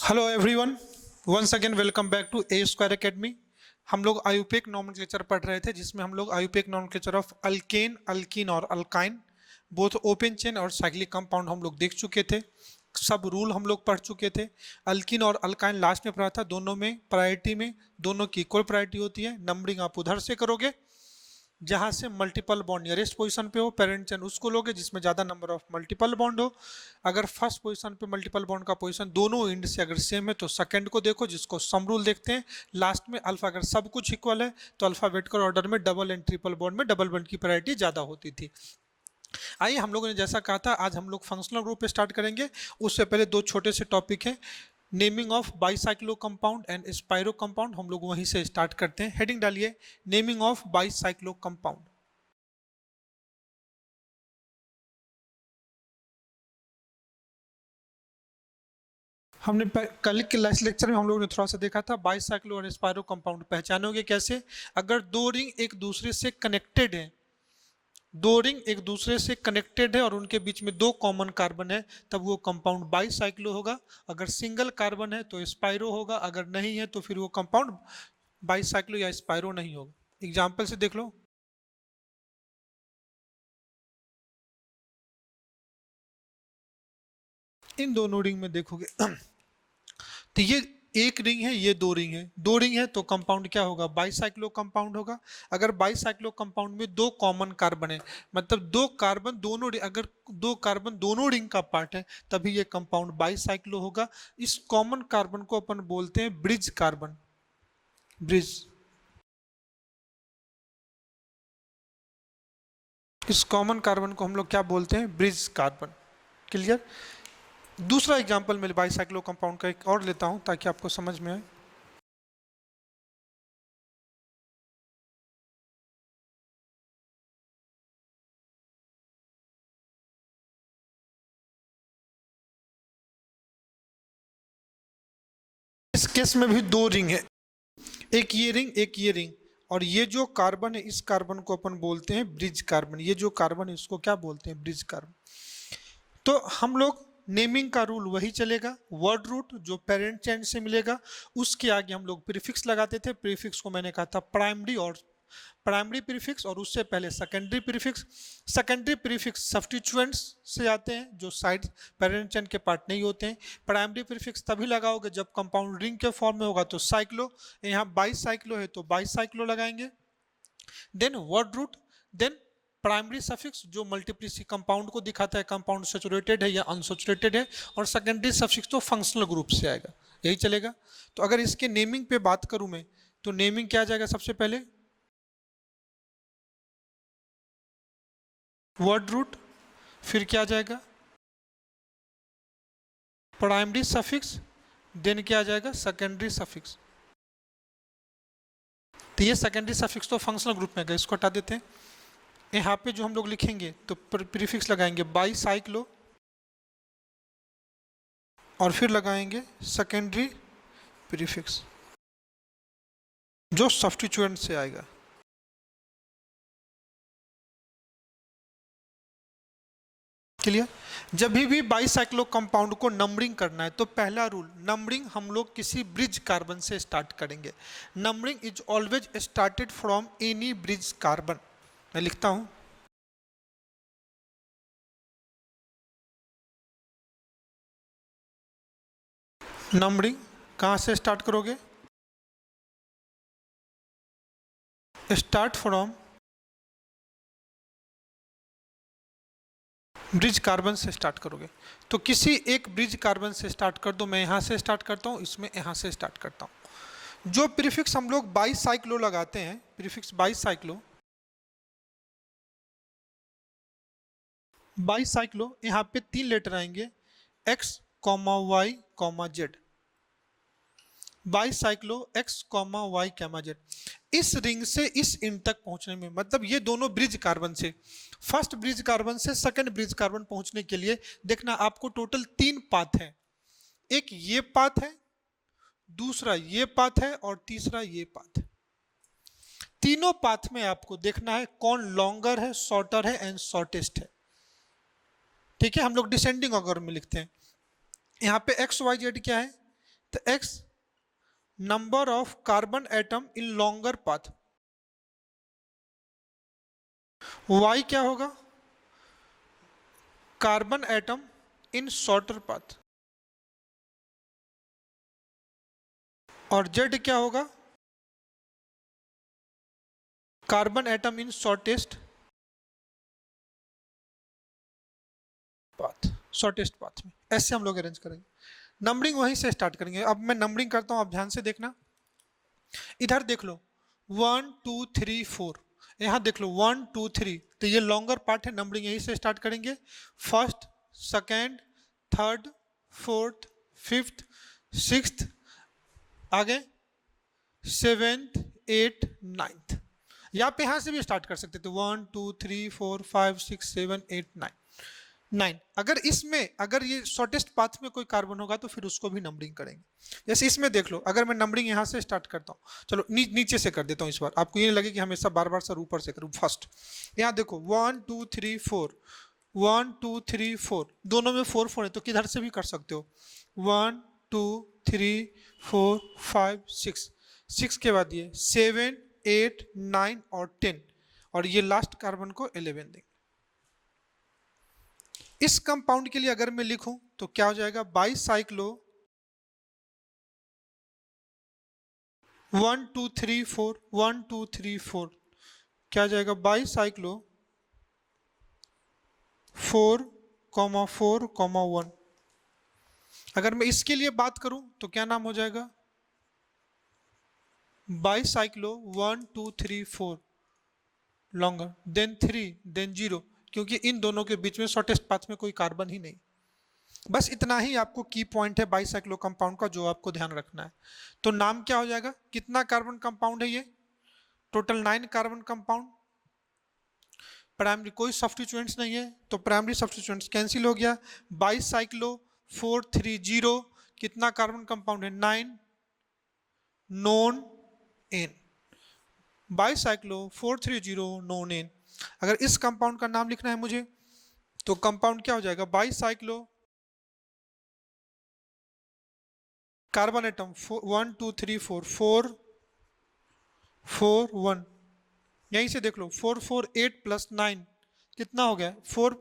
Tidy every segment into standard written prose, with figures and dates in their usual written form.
Hello everyone, once again welcome back to A square academy. हम लोग IUPAC nomenclature पढ़ रहे थे, जिसमें हम लोग IUPAC nomenclature of alkane, alkyne और अल्काइन, बोथ ओपन चेन और साइक्लिक कंपाउंड हम लोग देख चुके थे। सब रूल हम लोग पढ़ चुके थे। अल्कीन और अल्काइन लास्ट में पढ़ा था। दोनों में प्रायोरिटी में दोनों की इक्वल प्रायोरिटी होती है। नंबरिंग आप उधर से करोगे जहां से मल्टीपल बॉन्ड नियरेस्ट पोजीशन पे हो, पेरेंट चेन उसको लोगे जिसमें ज़्यादा नंबर ऑफ मल्टीपल बॉन्ड हो। अगर फर्स्ट पोजीशन पे मल्टीपल बॉन्ड का पोजीशन दोनों एंड से अगर सेम है तो सेकंड को देखो, जिसको सम रूल देखते हैं। लास्ट में अल्फा अगर सब कुछ इक्वल है तो अल्फाबेटिकल ऑर्डर में डबल एंड ट्रिपल बॉन्ड में डबल बॉन्ड की प्रायोरिटी ज़्यादा होती थी। आइए, हम लोगों ने जैसा कहा था आज हम लोग फंक्शनल ग्रुप पे स्टार्ट करेंगे। उससे पहले दो छोटे से टॉपिक हैं, naming of bicyclo compound and spiro compound. हम लोग वहीं से स्टार्ट करते हैं। हेडिंग डालिए, नेमिंग ऑफ बाईसाइक्लो कंपाउंड। हमने कल के लास्ट लेक्चर में हम लोगों ने थोड़ा सा देखा था बाईसाइक्लो और स्पाइरो कंपाउंड पहचानोगे कैसे। अगर दो रिंग एक दूसरे से कनेक्टेड है, दो रिंग एक दूसरे से कनेक्टेड है और उनके बीच में दो कॉमन कार्बन है, तब वो कंपाउंड बाईसाइक्लो होगा। अगर सिंगल कार्बन है तो स्पाइरो होगा, अगर नहीं है तो फिर वो कंपाउंड बाईसाइक्लो या स्पाइरो नहीं होगा। एग्जाम्पल से देख लो। इन दोनों रिंग में देखोगे तो ये एक रिंग है, ये दो रिंग है। दो रिंग है तो कंपाउंड क्या होगा, बाईसाइक्लो कंपाउंड होगा। अगर बाईसाइक्लो कंपाउंड में दो कॉमन कार्बन है, मतलब दो कार्बन दोनों, अगर दो कार्बन दोनों रिंग का पार्ट है तभी ये कंपाउंड बाईसाइक्लो होगा। इस कॉमन कार्बन को अपन बोलते हैं ब्रिज कार्बन। ब्रिज, इस कॉमन कार्बन को हम लोग क्या बोलते हैं, ब्रिज कार्बन। क्लियर। दूसरा एग्जांपल मैं बाईसाइक्लो कंपाउंड का एक और लेता हूं ताकि आपको समझ में आए। इस केस में भी दो रिंग है, एक ये रिंग एक ये रिंग, और ये जो कार्बन है इस कार्बन को अपन बोलते हैं ब्रिज कार्बन। ये जो कार्बन है इसको क्या बोलते हैं, ब्रिज कार्बन। तो हम लोग नेमिंग का रूल वही चलेगा। वर्ड रूट जो पेरेंट चेन से मिलेगा उसके आगे हम लोग प्रीफिक्स लगाते थे। प्रीफिक्स को मैंने कहा था प्राइमरी प्रीफिक्स, और उससे पहले secondary prefix. Secondary prefix substituents से आते हैं जो साइड पेरेंट चेन के पार्ट नहीं होते हैं। प्राइमरी प्रीफिक्स तभी लगाओगे जब कंपाउंड रिंग के फॉर्म में होगा, तो साइक्लो, यहाँ बाईसाइक्लो है तो बाईसाइक्लो लगाएंगे। Then word root, then primary suffix जो मल्टीप्लिसिटी कंपाउंड को दिखाता है, कंपाउंड सैचुरेटेड है या अनसैचुरेटेड है, और सेकेंडरी सफिक्स तो फंक्शनल ग्रुप से आएगा। यही चलेगा। तो अगर इसके नेमिंग पे बात करूं मैं, तो नेमिंग क्या आ जाएगा, सबसे पहले वर्ड रूट, फिर क्या आ जाएगा प्राइमरी सफिक्स, देन क्या आ जाएगा सेकेंडरी सफिक्स। तो ये सेकेंडरी सफिक्स तो फंक्शनल ग्रुप में गए, इसको हटा देते हैं। यहाँ पे जो हम लोग लिखेंगे तो प्रीफिक्स लगाएंगे बाईसाइक्लो, और फिर लगाएंगे सेकेंडरी प्रीफिक्स जो सब्स्टिट्यूएंट से आएगा। क्लियर। जब भी बाईसाइक्लो कंपाउंड को नंबरिंग करना है तो पहला रूल, नंबरिंग हम लोग किसी ब्रिज कार्बन से स्टार्ट करेंगे। Numbering is always started from any bridge carbon. मैं लिखता हूं, नंबरिंग कहां से स्टार्ट करोगे, स्टार्ट फ्रॉम ब्रिज कार्बन से स्टार्ट करोगे। तो किसी एक ब्रिज कार्बन से स्टार्ट कर दो। मैं यहां से स्टार्ट करता हूं, इसमें यहां से स्टार्ट करता हूं। जो प्रीफिक्स हम लोग बाईसाइक्लो लगाते हैं, प्रीफिक्स बाईसाइक्लो, बाईसाइक्लो यहाँ पे तीन लेटर आएंगे, x comma y comma z. Bicyclo x comma y comma z. इस रिंग से इस इंड तक पहुंचने में, मतलब ये दोनों ब्रिज कार्बन से, फर्स्ट ब्रिज कार्बन से सेकंड ब्रिज कार्बन पहुंचने के लिए देखना आपको टोटल तीन पाथ है। एक ये पाथ है, दूसरा ये पाथ है, और तीसरा ये पाथ है। तीनों पाथ में आपको देखना है कौन लॉन्गर है, शॉर्टर है एंड शॉर्टेस्ट है। ठीक है, हम लोग डिसेंडिंग ऑर्डर में लिखते हैं। यहाँ पे एक्स वाई जेड क्या है, तो x number of carbon atom in longer path, y क्या होगा, carbon atom in shorter path, और z क्या होगा, carbon atom in shortest path, shortest path में। ऐसे हम लोग अरेंज करेंगे, नंबरिंग वहीं से स्टार्ट करेंगे। अब मैं नंबरिंग करता हूं, आप ध्यान से देखना। इधर देख लो 1 2 3 4, यहाँ देख लो 1 2 3, तो ये लॉन्गर पार्ट है, नंबरिंग यहीं से स्टार्ट करेंगे। First, second, third, fourth, fifth, sixth, आगे सेवेंथ, एट, नाइन्थ। या आप यहाँ से भी स्टार्ट कर सकते थे 1 2 3 4 5 6 7 8 9। अगर इसमें अगर ये शॉर्टेस्ट पाथ में कोई कार्बन होगा तो फिर उसको भी नंबरिंग करेंगे। जैसे इसमें देख लो, अगर मैं नंबरिंग यहाँ से स्टार्ट करता हूँ, चलो नीचे से कर देता हूँ इस बार, आपको ये लगे कि हमेशा बार बार सर ऊपर से करूँ। फर्स्ट यहाँ देखो 1 2 3 4, 1 2 3 4, दोनों में 4 4 है तो किधर से भी कर सकते हो। 1 2 3 4 5 6, 6 के बाद ये 7 8 9 और 10, और ये लास्ट कार्बन को 11 देंगे। इस कंपाउंड के लिए अगर मैं लिखूं तो क्या हो जाएगा, बाईसाइक्लो 1 2 3 4, 1 2 3 4, क्या जाएगा, बाईसाइक्लो 4 4 1। अगर मैं इसके लिए बात करूं तो क्या नाम हो जाएगा, बाईसाइक्लो 1 2 3 4 लॉन्गर, देन 3, देन 0, क्योंकि इन दोनों के बीच में शॉर्टेस्ट पाथ में कोई कार्बन ही नहीं। बस इतना ही आपको की पॉइंट है बाईसाइक्लो कंपाउंड का, जो आपको ध्यान रखना है। तो नाम क्या हो जाएगा, कितना कार्बन कंपाउंड है ये, टोटल 9 कार्बन कंपाउंड। प्राइमरी कोई सब्स्टिट्यूएंट्स नहीं है तो प्राइमरी सब्स्टिट्यूएंट्स कैंसिल हो गया। बाईसाइक्लो 430 कितना कार्बन कंपाउंड है, 9 nonane, bicyclo 430 nonane. अगर इस कंपाउंड का नाम लिखना है मुझे तो कंपाउंड क्या हो जाएगा, बाईसाइक्लो कार्बन एटम 1 2 3 4 4 4 1, यहीं से देख लो 4 4 8 प्लस 9 कितना हो गया, 4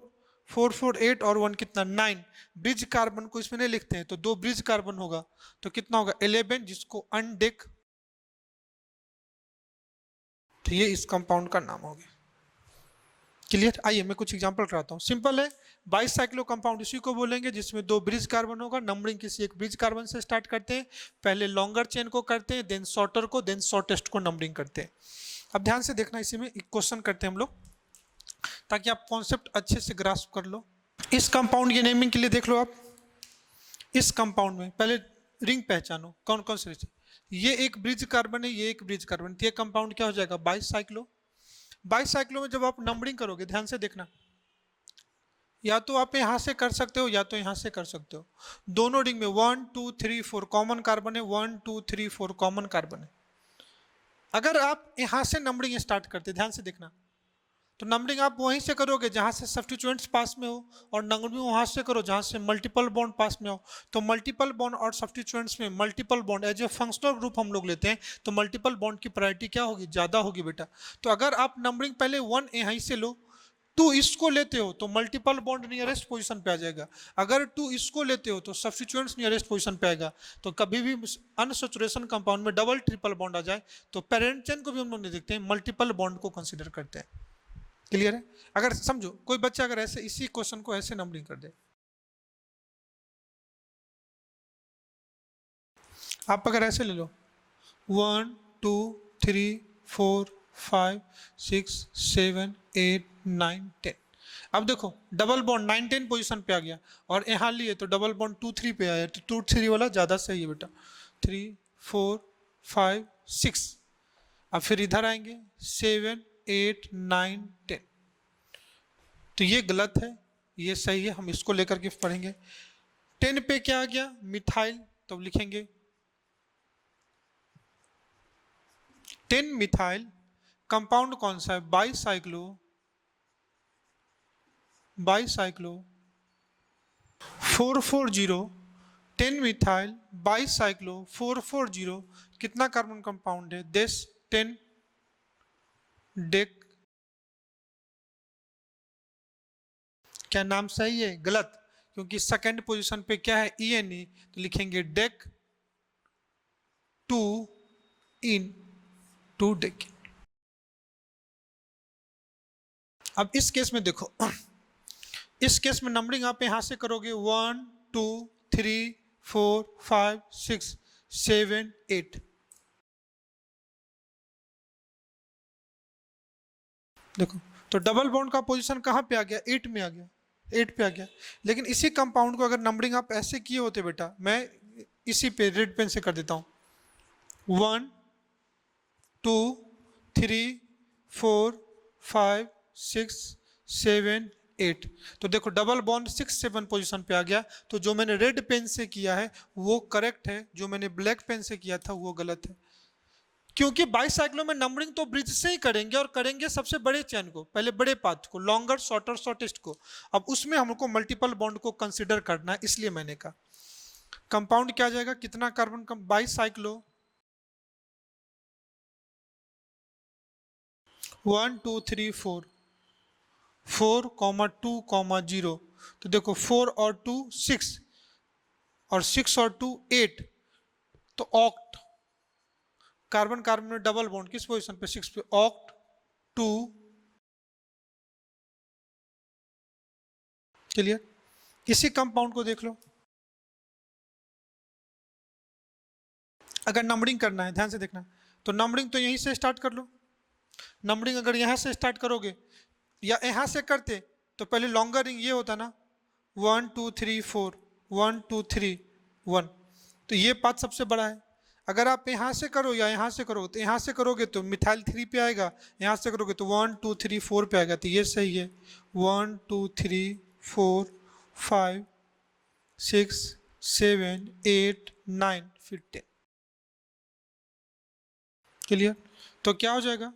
4 4 8 और 1 कितना 9। ब्रिज कार्बन को इसमें नहीं लिखते हैं तो 2 ब्रिज कार्बन होगा तो कितना होगा 11, जिसको अनडेक, तो ये इस कंपाउंड का नाम हो गया। क्लियर। आइए मैं कुछ एग्जांपल कराता हूँ, सिंपल है। बाईसाइक्लो कंपाउंड इसी को बोलेंगे जिसमें 2 ब्रिज कार्बन होगा। नंबरिंग किसी एक ब्रिज कार्बन से स्टार्ट करते हैं, पहले लॉन्गर चेन को करते हैं, देन शॉर्टर को, देन शॉर्टेस्ट को नंबरिंग करते हैं। अब ध्यान से देखना, इसी में एक क्वेश्चन करते हैं हम लोग ताकि आप कॉन्सेप्ट अच्छे से ग्रास्प कर लो। इस कंपाउंड की नेमिंग के लिए देख लो आप, इस कंपाउंड में पहले रिंग पहचानो कौन कौन से, ये एक ब्रिज कार्बन है, ये एक ब्रिज कार्बन, तो ये कंपाउंड क्या हो जाएगा, बाईसाइक्लो। बाईसाइक्लो में जब आप नंबरिंग करोगे ध्यान से देखना, या तो आप यहां से कर सकते हो या तो यहां से कर सकते हो। दोनों रिंग में 1 2 3 4 कॉमन कार्बन है, 1 2 3 4 कॉमन कार्बन है। अगर आप यहां से नंबरिंग स्टार्ट करते, ध्यान से देखना, तो नंबरिंग आप वहीं से करोगे जहां से सब्स्टिट्यूएंट्स पास में हो, और नंबरिंग वहां से करो जहां से मल्टीपल बॉन्ड पास में हो। तो मल्टीपल बॉन्ड और सब्स्टिट्यूएंट्स में multiple bond as a functional group हम लोग लेते हैं, तो मल्टीपल बॉन्ड की प्रायोरिटी क्या होगी, ज्यादा होगी बेटा। तो अगर आप नंबरिंग पहले 1 यहीं से लो, 2 इसको लेते हो तो मल्टीपल बॉन्ड नियरेस्ट पोजीशन पे आ जाएगा। अगर 2 इसको लेते हो तो सब्स्टिट्यूएंट्स नियरेस्ट पोजीशन पे आएगा। तो कभी भी अनसैचुरेशन कंपाउंड में डबल ट्रिपल बॉन्ड आ जाए तो पेरेंट चेन को भी हम लोग नहीं देखते हैं, मल्टीपल बॉन्ड को कंसीडर करते हैं। क्लियर है। अगर समझो कोई बच्चा अगर ऐसे इसी क्वेश्चन को ऐसे नंबरिंग कर दे, आप अगर ऐसे ले लो 1 2 3 4 5 6 7 8 9 10, अब देखो डबल बॉन्ड 9 10 पोजीशन पे आ गया, और यहाँ लिए तो डबल बॉन्ड 2 3 पे आया, तो 2 3 वाला ज़्यादा सही है बेटा। 3 4 5 6, अब फिर इधर आएंगे 7 8 9 10, तो ये गलत है, ये सही है, हम इसको लेकर के पढ़ेंगे। 10 पे क्या आ गया, मिथाइल, तो लिखेंगे 10 मिथाइल। कंपाउंड कौन सा है, बाईसाइक्लो 440 10 मिथाइल बाईसाइक्लो 440 कितना कार्बन कंपाउंड है? This 10 deck. क्या नाम सही है? गलत, क्योंकि सेकंड पोजीशन पे क्या है? ENE, तो लिखेंगे डेक 2 इन 2 डेक। अब इस केस में देखो, इस केस में नंबरिंग आप यहां से करोगे 1 2 3 4 5 6 7 8। देखो तो डबल बॉन्ड का पोजीशन कहाँ पे आ गया? 8 में आ गया, 8 पे आ गया। लेकिन इसी कंपाउंड को अगर नंबरिंग आप ऐसे किए होते बेटा, मैं इसी पे रेड पेन से कर देता हूँ, 1 2 3 4 5 6 7 8। तो देखो डबल बॉन्ड 6 7 पोजीशन पे आ गया। तो जो मैंने रेड पेन से किया है वो करेक्ट है, जो मैंने ब्लैक पेन से किया था वो गलत है। क्योंकि बाईसाइक्लो में नंबरिंग तो ब्रिज से ही करेंगे, और करेंगे सबसे बड़े चेन को, पहले बड़े पाथ को, लॉन्गर शॉर्टर शॉर्टेस्ट को। अब उसमें हमको मल्टीपल बॉन्ड को कंसीडर करना है, इसलिए मैंने कहा कंपाउंड क्या आ जाएगा? कितना कार्बन कम? बाईसाइक्लो 1 2 3 4 4, 2, 0। तो देखो 4 और 2 6 और 6 और 2 8, तो ऑक्ट। कार्बन कार्बन में डबल बॉन्ड किस पोजीशन पे? 6 पे, ऑक्ट 2। क्लियर? इसी कंपाउंड को देख लो, अगर नंबरिंग करना है, ध्यान से देखना, तो नंबरिंग तो यहीं से स्टार्ट कर लो। नंबरिंग अगर यहाँ से स्टार्ट करोगे या यहाँ से करते तो पहले लॉन्गर रिंग ये होता ना, 1 2 3 4 1 2 3 1, तो ये पाथ सबसे बड़ा है। अगर आप यहाँ से करो या यहाँ से करो, तो यहाँ से करोगे तो मिथाइल 3 पे आएगा, यहाँ से करोगे तो 1 2 3 4 पे आएगा, तो ये सही है। 1 2 3 4 5 6 7 8 9 फिर 10। क्लियर? तो क्या हो जाएगा?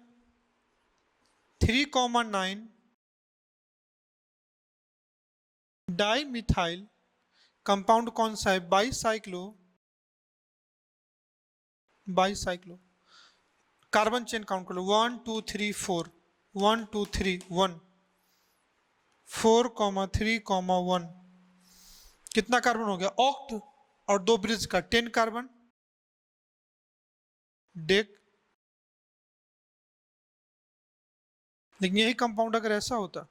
3,9 डाई मिथाइल कंपाउंड कौन सा है? बाईसाइक्लो। कार्बन चेन काउंट कर लो, 1 2 3 4 1 2 3 1 4, 3, 1। कितना कार्बन हो गया? ऑक्ट और 2 ब्रिज का 10 कार्बन डेक। लेकिन यही कंपाउंड अगर ऐसा होता,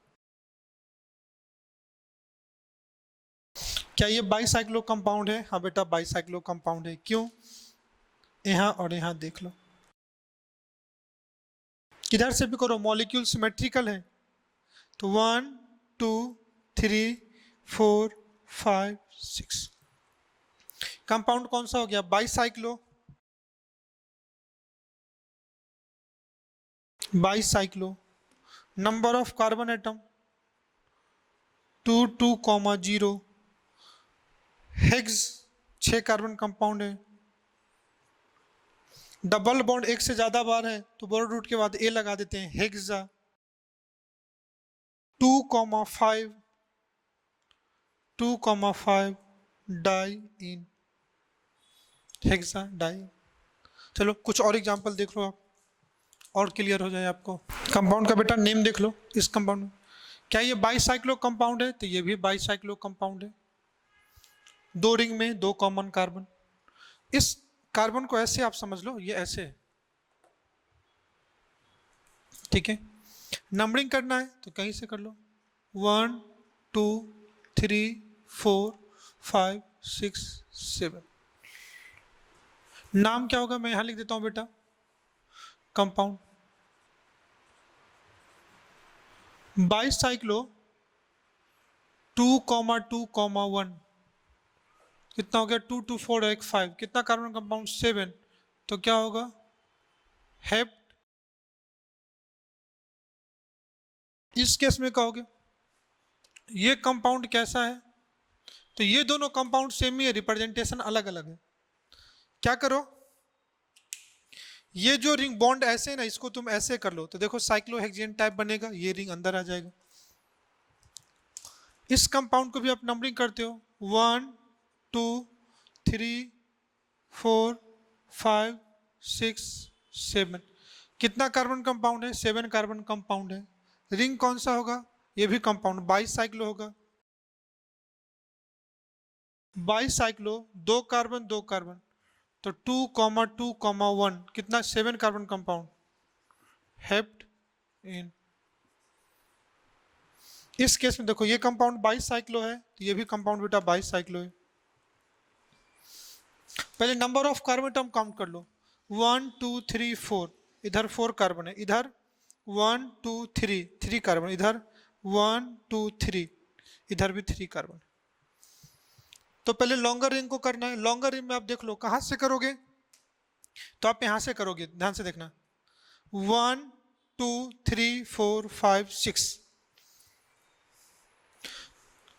क्या ये बाईसाइक्लो कंपाउंड है? हाँ बेटा बाईसाइक्लो कंपाउंड है। क्यों? यहाँ और यहाँ देख लो, इधर से भी करो, मॉलिक्यूल सिमेट्रिकल है। तो 1 2 3 4 5 6, कंपाउंड कौन सा हो गया? Bicyclo. Bicyclo, number of carbon atom 2 2, 0। Hex 6 carbon compound है। डबल बॉन्ड एक से ज्यादा बार है तो बोरो रूट के बाद ए लगा देते हैं, हेक्सा 2, 5 2, 5 डाई इन हेक्सा डाई। चलो कुछ और एग्जांपल देख लो आप, और क्लियर हो जाए आपको। कंपाउंड का बेटा नेम देख लो। इस कंपाउंड में क्या ये बाईसाइक्लो कंपाउंड है? तो ये भी बाईसाइक्लो कंपाउंड है। 2 रिंग में 2 कॉमन कार्बन। इस कार्बन को ऐसे आप समझ लो, ये ऐसे, ठीक है। नंबरिंग करना है तो कहीं से कर लो, 1 2 3 4 5 6 7। नाम क्या होगा? मैं यहां लिख देता हूं बेटा, कंपाउंड बाईसाइक्लो 2, 2, 1। कितना हो गया? 2 2 4 1 5। कितना कार्बन कंपाउंड? 7। तो क्या होगा? हेप्ट। इस केस में कहोगे ये कंपाउंड कैसा है? तो ये दोनों कंपाउंड सेम ही है, रिप्रेजेंटेशन अलग अलग है। क्या करो, ये जो रिंग बॉन्ड ऐसे है ना, इसको तुम ऐसे कर लो तो देखो साइक्लोहेक्सेन टाइप बनेगा, ये रिंग अंदर आ जाएगा। इस कंपाउंड को भी आप नंबरिंग करते हो, 1 2 3 4 5 6 7। कितना कार्बन कंपाउंड है? 7 कार्बन कंपाउंड है। रिंग कौन सा होगा? ये भी कंपाउंड बाईसाइक्लो होगा। बाईसाइक्लो, 2 कार्बन 2 कार्बन, तो 2,2,1 कितना? 7 कार्बन कंपाउंड हेप्ट इन। इस केस में देखो ये कंपाउंड बाईसाइक्लो है, तो ये भी कंपाउंड बेटा बाईसाइक्लो है। पहले number of carbon term count कर लो। 1 2 3 4, इधर 4 कार्बन है, इधर 1 2 3 3 कार्बन, इधर 1 2 3, इधर भी 3 कार्बन। तो पहले लॉन्गर रिंग को करना है। लॉन्गर रिंग में आप देख लो कहां से करोगे, तो आप यहां से करोगे, ध्यान से देखना। 1 2 3 4 5 6,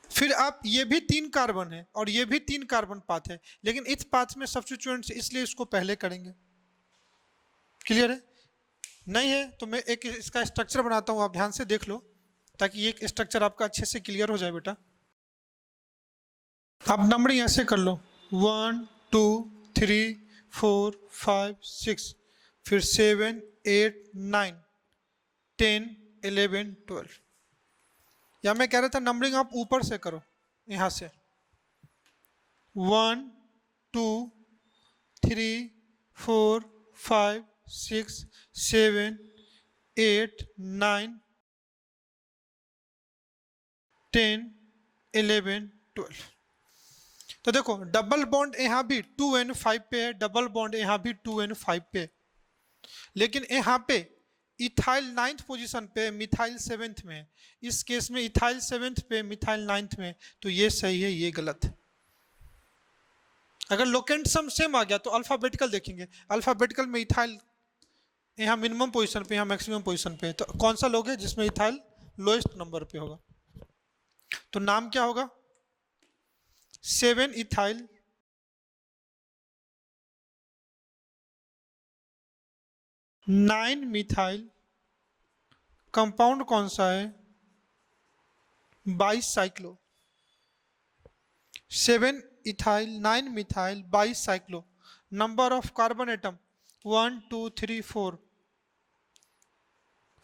फिर आप ये भी 3 कार्बन है और ये भी 3 कार्बन पाथ है, लेकिन इस पाथ में सब्स्टिट्यूएंट्स, इसलिए इसको पहले करेंगे। क्लियर है? नहीं है तो मैं एक इसका स्ट्रक्चर बनाता हूं, आप ध्यान से देख लो ताकि ये स्ट्रक्चर आपका अच्छे से क्लियर हो जाए बेटा। आप नंबरिंग ऐसे कर लो 1 2 3 4 5 6, फिर 7 8 9 10 11 12। या मैं कह रहा था नंबरिंग आप ऊपर से करो, यहां से 1 2 3 4 5 6 7 8 9 10 11 12। तो देखो डबल बॉन्ड यहाँ भी 2n5 पे है, डबल बॉन्ड यहाँ भी 2n5 पे है, लेकिन यहाँ पे इथाइल 9th पोजीशन पे, मिथाइल 7th में है। इस केस में इथाइल 7th पे, मिथाइल 9th में, तो ये सही है, ये गलत है। अगर लोकेंट सम सेम आ गया तो अल्फाबेटिकल देखेंगे। अल्फाबेटिकल में इथाइल यहाँ मिनिमम पोजीशन पे, यहाँ मैक्सिमम पोजीशन पे है, तो कौन सा लोगे जिसमें इथाइल लोएस्ट नंबर पे होगा? तो नाम क्या होगा? 7 इथाइल 9 मिथाइल, कंपाउंड कौन सा है? Bicyclo. 7 ethyl 9 methyl bicyclo. Number of carbon atom 1 2 3 4,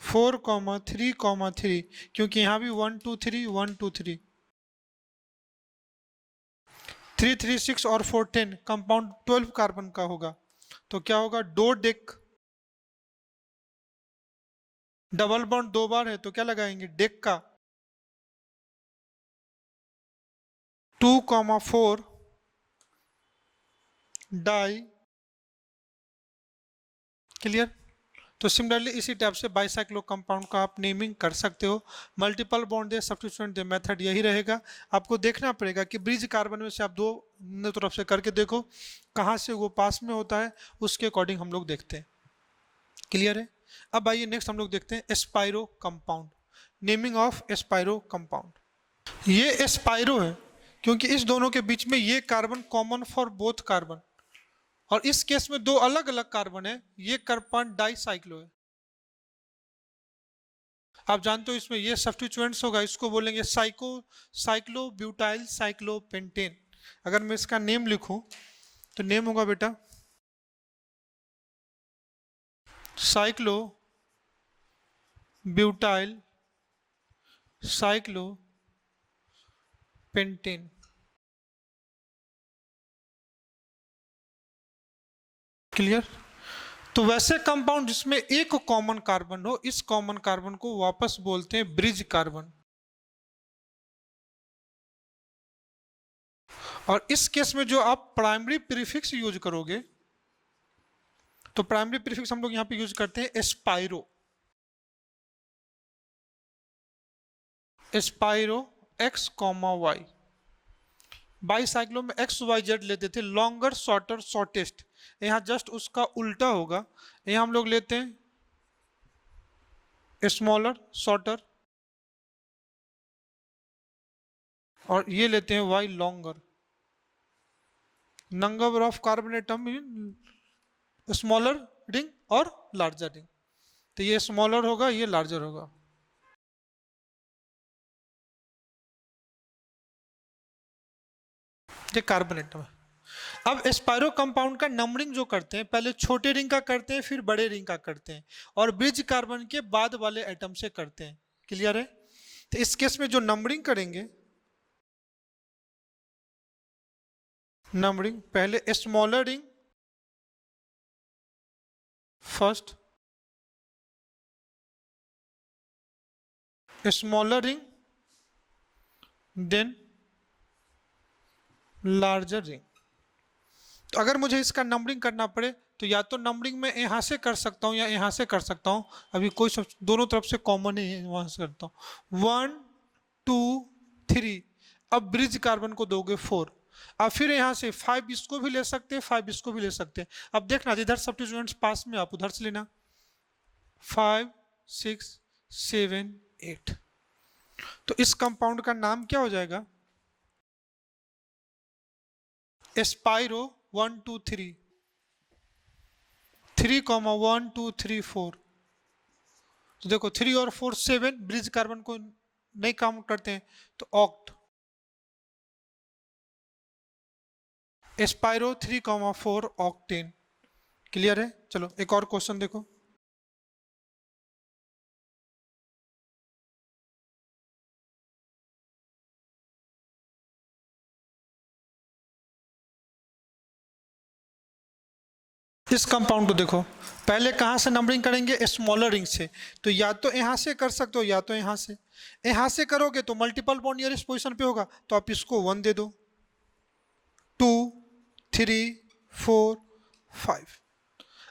4,3,3, क्योंकि यहां भी 1 2 3 1 2 3 3 3 6 और 4 10, कंपाउंड 12 कार्बन का होगा। तो क्या होगा? डोडेक। डबल बॉन्ड 2 बार है तो क्या लगाएंगे? डेक का 2,4 डाई। क्लियर? तो सिमिलरली इसी टाइप से बाईसाइक्लो कंपाउंड का आप नेमिंग कर सकते हो। मल्टीपल बॉन्ड दे, सब्स्टिट्यूएंट दे, मेथड यही रहेगा। आपको देखना पड़ेगा कि ब्रिज कार्बन में से आप दोनों तरफ से करके देखो कहाँ से वो पास में होता है, उसके अकॉर्डिंग हम लोग देखते हैं। क्लियर है? अब आइए नेक्स्ट हम लोग देखते हैं spiro compound. Naming of spiro compound. ये एस्पायरो है क्योंकि इस दोनों के बीच में ये carbon common for both carbon, और इस केस में 2 अलग अलग कार्बन है, ये कार्बन डाइसाइक्लो है। आप जानते हो इसमें ये सब्स्टिट्यूएंट्स होगा, इसको बोलेंगे साइक्लो ब्यूटाइल साइक्लोपेंटेन। अगर मैं इसका नेम लिखूं तो नेम होगा बेटा साइक्लो ब्यूटाइल साइक्लोपेंटेन। क्लियर? तो वैसे कंपाउंड जिसमें एक कॉमन कार्बन हो, इस कॉमन कार्बन को वापस बोलते हैं ब्रिज कार्बन। और इस केस में जो आप प्राइमरी प्रीफिक्स यूज करोगे, तो प्राइमरी प्रीफिक्स हम लोग यहां पे यूज करते हैं एस्पायरो। एस्पायरो एक्स कॉमा वाई। बाईसाइक्लो में एक्स वाई जेड लेते थे, लॉन्गर शॉर्टर शॉर्टेस्ट। यहाँ जस्ट उसका उल्टा होगा, यहाँ हम लोग लेते हैं स्मॉलर शॉर्टर, और ये लेते हैं why longer. Number of carbon atom smaller ring और लार्जर रिंग, तो ये स्मॉलर होगा, ये लार्जर होगा। ये कार्बन एटम है। अब एस्पायरो कंपाउंड का नंबरिंग जो करते हैं, पहले छोटे रिंग का करते हैं, फिर बड़े रिंग का करते हैं, और ब्रिज कार्बन के बाद वाले एटम से करते हैं। क्लियर है? तो इस केस में जो नंबरिंग करेंगे, नंबरिंग पहले smaller ring first, smaller ring then larger ring. तो अगर मुझे इसका नंबरिंग करना पड़े तो या तो नंबरिंग मैं यहाँ से कर सकता हूँ या यहाँ से कर सकता हूँ। अभी कोई सब दोनों तरफ से कॉमन ही है, वहाँ से करता हूँ। 1 2 3। अब ब्रिज कार्बन को दोगे 4। अब फिर यहाँ से 5 इसको भी ले सकते हैं, 5 इसको भी ले सकते हैं। अब देखना जिधर सब्स्टिट्यूएंट्स पास में आप उधर से लेना। 5 6 7 8। तो इस कंपाउंड का नाम क्या हो जाएगा? एस्पायरो 1 2 3 3, 1 2 3 4। तो देखो 3 और 4 7, ब्रिज कार्बन को नहीं काउंट करते हैं, तो ऑक्ट। एस्पायरो 3, 4 ऑक्टेन। क्लियर है? चलो एक और क्वेश्चन देखो। इस कंपाउंड को देखो, पहले कहाँ से नंबरिंग करेंगे? स्मॉलर रिंग से। तो या तो यहाँ से कर सकते हो या तो यहाँ से। यहाँ से करोगे तो मल्टीपल बॉन्ड नियरेस्ट पोजीशन पे होगा, तो आप इसको 1 दे दो, 2 3 4 5।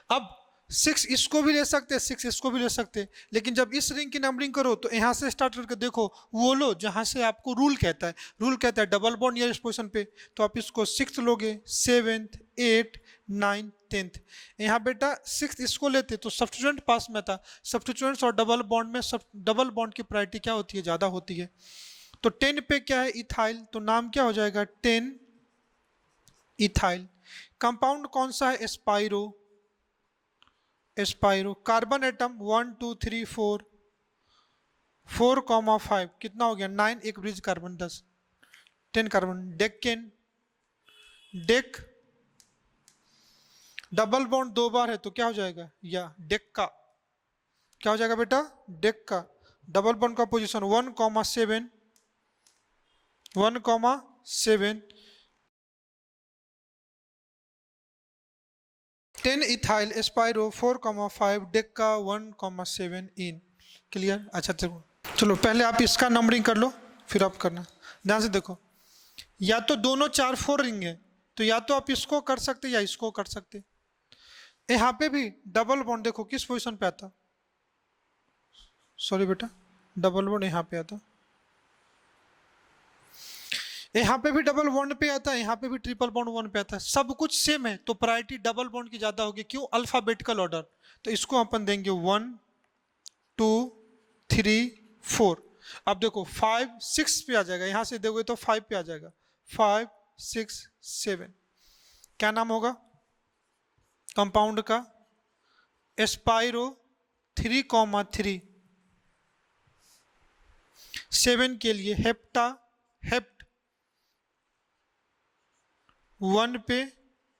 अब 6 इसको भी ले सकते हैं, 6 इसको भी ले सकते हैं, लेकिन जब इस रिंग की नंबरिंग करो तो यहाँ से स्टार्ट करके देखो, वो लो जहाँ से आपको रूल कहता है। रूल कहता है डबल बॉन्ड नियरेस्ट पोजीशन पे, तो आप इसको 6th लोगे, 7th 8th 9th 10th। यहाँ बेटा 6th इसको लेते तो सब्स्टिट्यूएंट पास में था। सब्स्टिट्यूएंट्स और डबल बॉन्ड में डबल बॉन्ड की प्रायोरिटी क्या होती है? ज़्यादा होती है। तो 10 पे क्या है? इथाइल। तो नाम क्या हो जाएगा? 10 इथाइल। कंपाउंड कौन सा है? एस्पायरो। एस्पायरो। कार्बन एटम 1 2 3 4 4, 5 कितना हो गया? 9। एक bridge carbon 10, 10 carbon. Decane. Deck double bond 2 बार है तो क्या हो जाएगा? या डेक्का। क्या हो जाएगा बेटा? डेक्का। डबल बॉन्ड का पोजीशन 1, 7 1, 7। 10 इथाइल एस्पायरो 4, 5 डेक्का 1, 7 इन। क्लियर? अच्छा चलो चलो पहले आप इसका नंबरिंग कर लो, फिर आप करना। ध्यान से देखो, या तो दोनों 4 4 रिंग है, तो या तो आप इसको कर सकते या इसको कर सकते। यहाँ पे भी डबल बॉन्ड देखो किस पोजीशन पे आता, सॉरी बेटा, डबल बॉन्ड यहाँ पे आता, यहाँ पे भी डबल बॉन्ड पे आता है, यहाँ पे भी ट्रिपल बॉन्ड 1 पे आता है। सब कुछ सेम है तो प्रायोरिटी डबल बॉन्ड की ज्यादा होगी। क्यों? Alphabetical order. तो इसको अपन देंगे 1 2 3 4। अब देखो 5 6 पे आ जाएगा, यहां से देखोगे तो 5 पे आ जाएगा। 5 6 7। क्या नाम होगा कंपाउंड का? एस्पायरो 3, 3। 7 के लिए हेप्टा, हेप्ट। 1 पे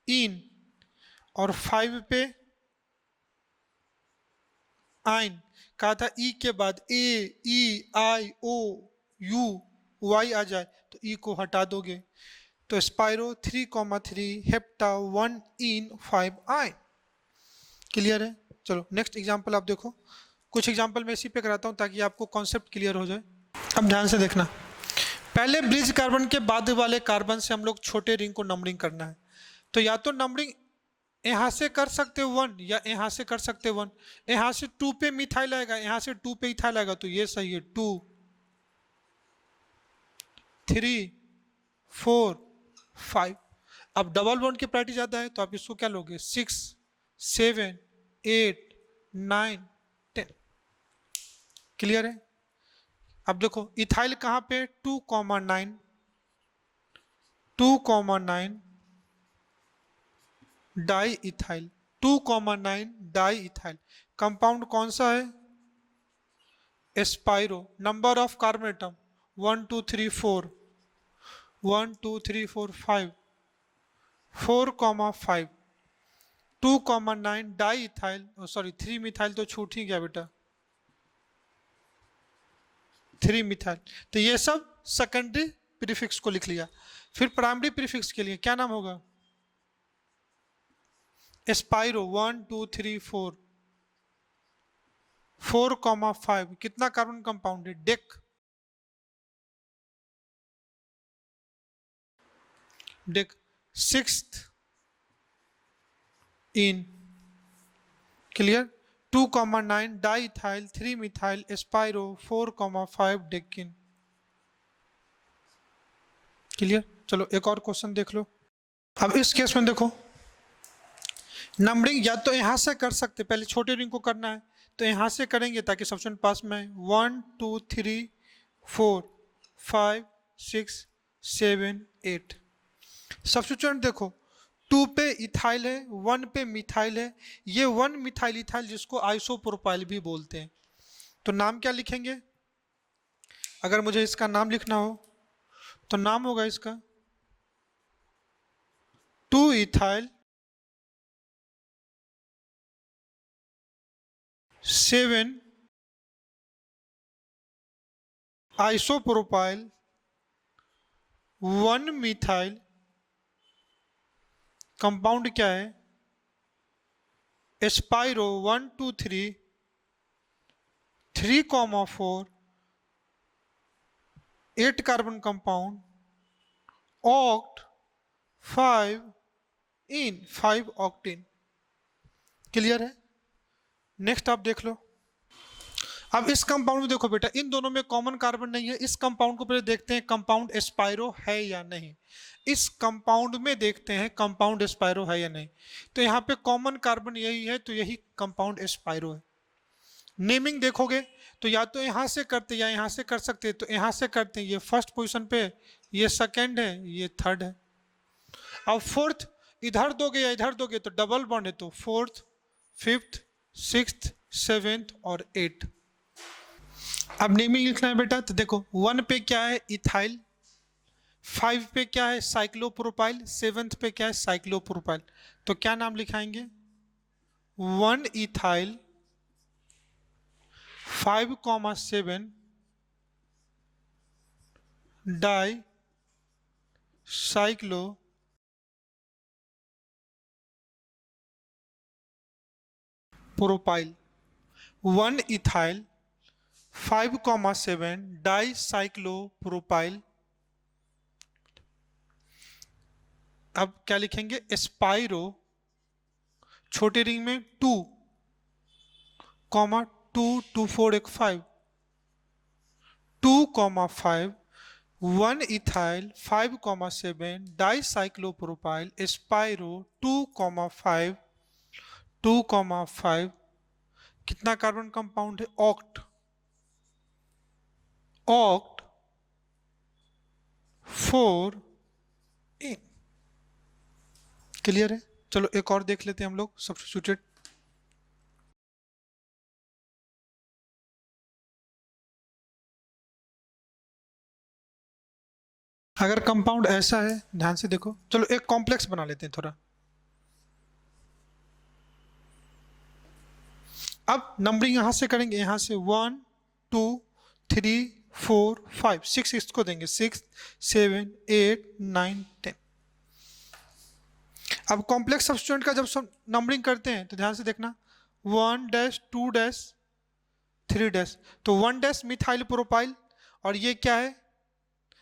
इन, और 5 पे आइन। कहा था ई के बाद ए ई आई ओ यू वाई आ जाए तो ई को हटा दोगे। तो स्पायरो 3, 3 हेप्टा 1 इन 5 आइन। क्लियर है? चलो नेक्स्ट एग्जांपल आप देखो। कुछ एग्जांपल मैं इसी पे कराता हूँ ताकि आपको कॉन्सेप्ट क्लियर हो जाए। अब ध्यान से देखना, पहले ब्रिज कार्बन के बाद वाले कार्बन से हम लोग छोटे रिंग को नंबरिंग करना है। तो या तो नंबरिंग यहाँ से कर सकते हो 1, या यहाँ से कर सकते हो 1। यहाँ से 2 पे मिथाइल आएगा, यहाँ से 2 पे इथाइल आएगा, तो ये सही है। 2 3 4 5। अब डबल बॉन्ड की प्रायोरिटी ज्यादा है तो आप इसको क्या लोगे? 6 7 8 9 10। क्लियर है? अब देखो इथाइल कहाँ पे? 2, 9 2, 9 diethyl. 2, 9 diethyl. Compound कौन सा है? Spiro. Number of carbon atom 1 2 3 4 1 2 3 4 5 4,5 2,9 di ethyl, sorry 3 methyl तो छूट ही गया बेटा, 3 मिथाइल। तो ये सब सेकेंडरी प्रीफिक्स को लिख लिया। फिर प्राइमरी प्रीफिक्स के लिए क्या नाम होगा? एस्पाइरो 1 2 3 4 4,5 कितना कार्बन कंपाउंड है? डेक, डेक सिक्स्थ इन, clear. 2,9 diethyl 3 methyl spiro 4,5 decane, clear. चलो एक और क्वेश्चन देख लो। अब इस केस में देखो नंबरिंग या तो यहां से कर सकते, पहले छोटे रिंग को करना है तो यहां से करेंगे ताकि सब्स्टिट्यूएंट पास में 1 2 3 4 5 6 7 8। सब्स्टिट्यूएंट देखो 2 पे इथाइल है, 1 पे मिथाइल है। ये 1 मिथाइल इथाइल जिसको आइसोप्रोपाइल भी बोलते हैं। तो नाम क्या लिखेंगे? अगर मुझे इसका नाम लिखना हो तो नाम होगा इसका 2 इथाइल 7 आइसोप्रोपाइल 1 मिथाइल, कंपाउंड क्या है? एस्पाइरो 1 2 3 3,4 8 कार्बन कंपाउंड, ऑक्ट 5 इन 5 ऑक्टेन, क्लियर है। नेक्स्ट आप देख लो। अब इस कंपाउंड में देखो बेटा, इन दोनों में कॉमन कार्बन नहीं है। इस कंपाउंड को पहले देखते हैं कंपाउंड एस्पाइरो है या नहीं। इस कंपाउंड में देखते हैं कंपाउंड एस्पाइरो है या नहीं। तो यहाँ पे कॉमन कार्बन यही है, तो यही कंपाउंड एस्पाइरो है। नेमिंग देखोगे तो या तो यहाँ से करते या यहाँ से कर सकते, तो यहाँ से करते हैं। ये फर्स्ट पोजीशन पे, ये सेकंड है, ये थर्ड है। अब फोर्थ इधर दोगे या इधर दोगे तो डबल बॉन्ड है, तो फोर्थ फिफ्थ सिक्स्थ सेवेंथ और एट। अब नेमिंग लिखना है बेटा। तो देखो 1 पे क्या है? इथाइल। 5 पे क्या है? साइक्लोप्रोपाइल। 7th पे क्या है? साइक्लोप्रोपाइल। तो क्या नाम लिखाएंगे? 1 ethyl 5,7 di cyclopropyl. 1 ethyl 5,7 di cyclopropyl. अब क्या लिखेंगे? एस्पाइरो छोटे रिंग में 2 2 2 4 1 5 2,5 1 इथाइल 5,7 डाइसाइक्लोप्रोपाइल एस्पाइरो 2,5 2,5 कितना कार्बन कंपाउंड है? ऑक्ट, ऑक्ट 4 इन, क्लियर है। चलो एक और देख लेते हैं हम लोग सब्स्टिट्यूटेड। अगर कंपाउंड ऐसा है, ध्यान से देखो, चलो एक कॉम्प्लेक्स बना लेते हैं थोड़ा। अब नंबरिंग यहां से करेंगे, यहां से 1 2 3 4 5 6 इसको देंगे, 6 7 8 9 10। अब कॉम्प्लेक्स सब्स्टिट्यूएंट का जब सब नंबरिंग करते हैं तो ध्यान से देखना 1 डैश 2 डैश 3 डैश। तो 1 डैश मिथाइल प्रोपाइल, और ये क्या है?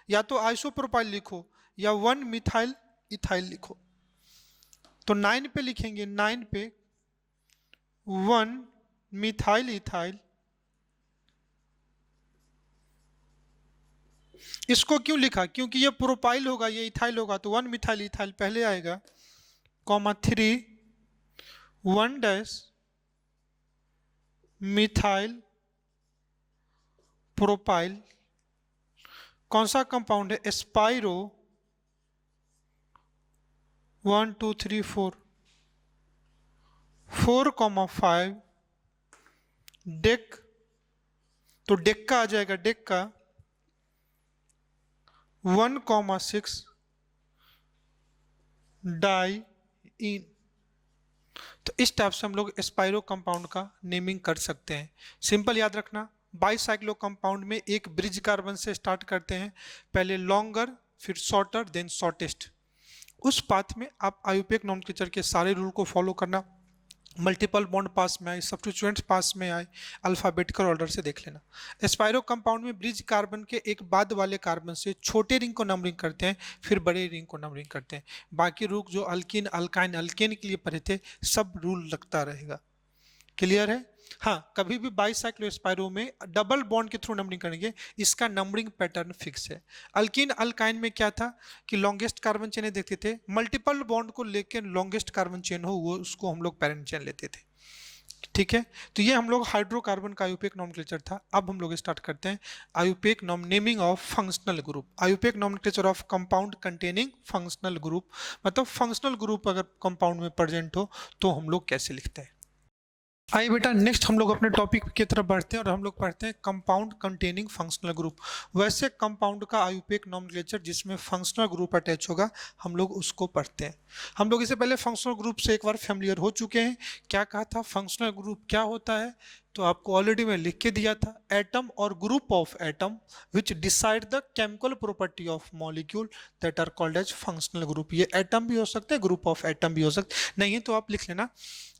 या तो आइसोप्रोपाइल लिखो या 1 मिथाइल इथाइल लिखो। तो 9 पे लिखेंगे, 9 पे 1 मिथाइल इथाइल। इसको क्यों लिखा? क्योंकि ये प्रोपाइल होगा, ये इथाइल होगा, तो 1 मिथाइल इथाइल पहले आएगा, कॉमा 3 1 डैश मिथाइल प्रोपाइल। कौन सा कंपाउंड है? एस्पाइरो 1 2 3 4 4,5 डेक। तो डेक का आ जाएगा, डेक का 1,6 डाइईन। तो इस टाइप से हम लोग स्पाइरो कंपाउंड का नेमिंग कर सकते हैं। सिंपल याद रखना, बाईसाइक्लो कंपाउंड में एक ब्रिज कार्बन से स्टार्ट करते हैं, पहले लॉन्गर फिर शॉर्टर देन शॉर्टेस्ट। उस पाथ में आप आईयूपीएक नोमेनक्लेचर के सारे रूल को फॉलो करना, मल्टीपल बॉन्ड पास में आए, सब्स्टिट्यूएंट्स पास में आए, अल्फाबेटिकल ऑर्डर से देख लेना। स्पाइरो कंपाउंड में ब्रिज कार्बन के एक बाद वाले कार्बन से छोटे रिंग को नंबरिंग करते हैं, फिर बड़े रिंग को नंबरिंग करते हैं। बाकी रूल जो अल्कीन अल्काइन अल्केन के लिए पढ़े थे सब रूल लगता रहेगा। क्लियर है? हाँ, कभी भी बाईसाइक्लो स्पाइरो में डबल बॉन्ड के थ्रू नंबरिंग करेंगे, इसका नंबरिंग पैटर्न फिक्स है। अल्कीन अल्काइन में क्या था कि लॉन्गेस्ट कार्बन चेन देखते थे, मल्टीपल बॉन्ड को लेकर लॉन्गेस्ट कार्बन चेन हो वो उसको हम लोग पैरेंट चेन लेते थे। ठीक है, तो ये हम लोग हाइड्रोकार्बन का आईयूपीएक नोमेनक्लेचर था। अब हम लोग स्टार्ट करते हैं IUPAC naming of functional group. IUPAC nomenclature of compound containing functional group, मतलब फंक्शनल ग्रुप अगर कंपाउंड में प्रेजेंट हो तो हम लोग कैसे लिखते हैं। आइए बेटा, नेक्स्ट हम लोग अपने टॉपिक की तरफ बढ़ते हैं और हम लोग पढ़ते हैं कंपाउंड कंटेनिंग फंक्शनल ग्रुप। वैसे कंपाउंड का आईयूपीएक नोमेनक्लेचर जिसमें फंक्शनल ग्रुप अटैच होगा हम लोग उसको पढ़ते हैं। हम लोग इससे पहले फंक्शनल ग्रुप से एक बार फैमिलियर हो चुके हैं। क्या कहा था, फंक्शनल ग्रुप क्या होता है, तो आपको ऑलरेडी मैं लिख के दिया था, एटम और group of atom which decide the chemical property of molecule that are called as functional group. ये एटम भी हो सकते हैं, ग्रुप ऑफ एटम भी हो सकते, नहीं है तो आप लिख लेना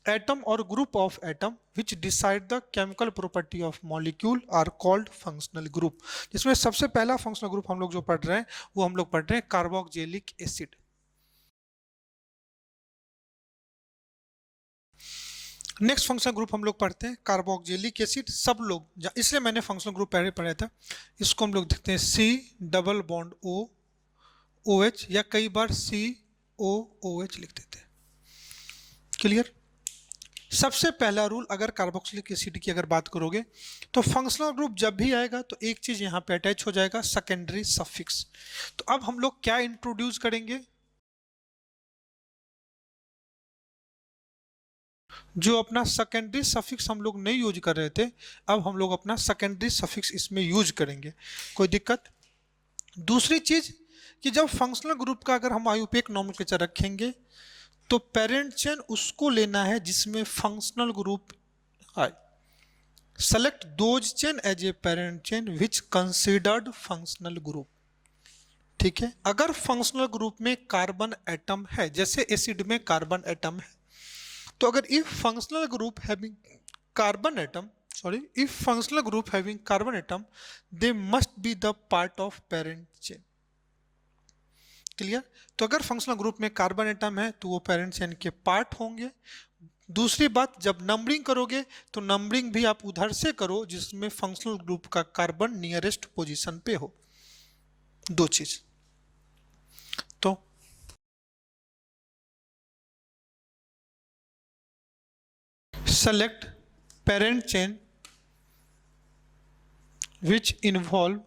एटम और group of atom which decide the chemical property of molecule are called functional group. जिसमें सबसे पहला फंक्शनल ग्रुप हम लोग जो पढ़ रहे हैं वो हम लोग पढ़ रहे हैं carboxylic acid. Next functional group हम लोग पढ़ते हैं कार्बोक्जिलिक एसिड। सब लोग इसलिए मैंने फंक्शनल ग्रुप पहले पढ़ा था, इसको हम लोग देखते हैं C double bond O O H, या कई बार सी ओ ओ एच लिख देते हैं। क्लियर? सबसे पहला रूल, अगर कार्बोक्सिलिक एसिड की अगर बात करोगे तो फंक्शनल ग्रुप जब भी आएगा तो एक चीज यहां पे अटैच हो जाएगा, सेकेंडरी सफिक्स। तो अब हम लोग क्या इंट्रोड्यूस करेंगे, जो अपना सेकेंडरी सफिक्स हम लोग नहीं यूज कर रहे थे, अब हम लोग अपना सेकेंडरी सफिक्स इसमें यूज करेंगे। कोई दिक्कत? दूसरी चीज कि जब फंक्शनल ग्रुप का अगर हम आईयूपीएक नोमेनक्लेचर रखेंगे तो पेरेंट चेन उसको लेना है जिसमें फंक्शनल ग्रुप आए। Select those chain as a parent chain which considered functional group. ठीक है, अगर फंक्शनल ग्रुप में कार्बन एटम है, जैसे एसिड में कार्बन एटम है, तो अगर if functional group having carbon atom if functional group having carbon atom, they must be the part of parent chain. Clear? तो अगर फंक्शनल ग्रुप में कार्बन एटम है तो वो पेरेंट चेन के पार्ट होंगे। दूसरी बात, जब नंबरिंग करोगे तो नंबरिंग भी आप उधर से करो जिसमें फंक्शनल ग्रुप का कार्बन नियरेस्ट पोजीशन पे हो। दो चीज। तो select parent chain which involve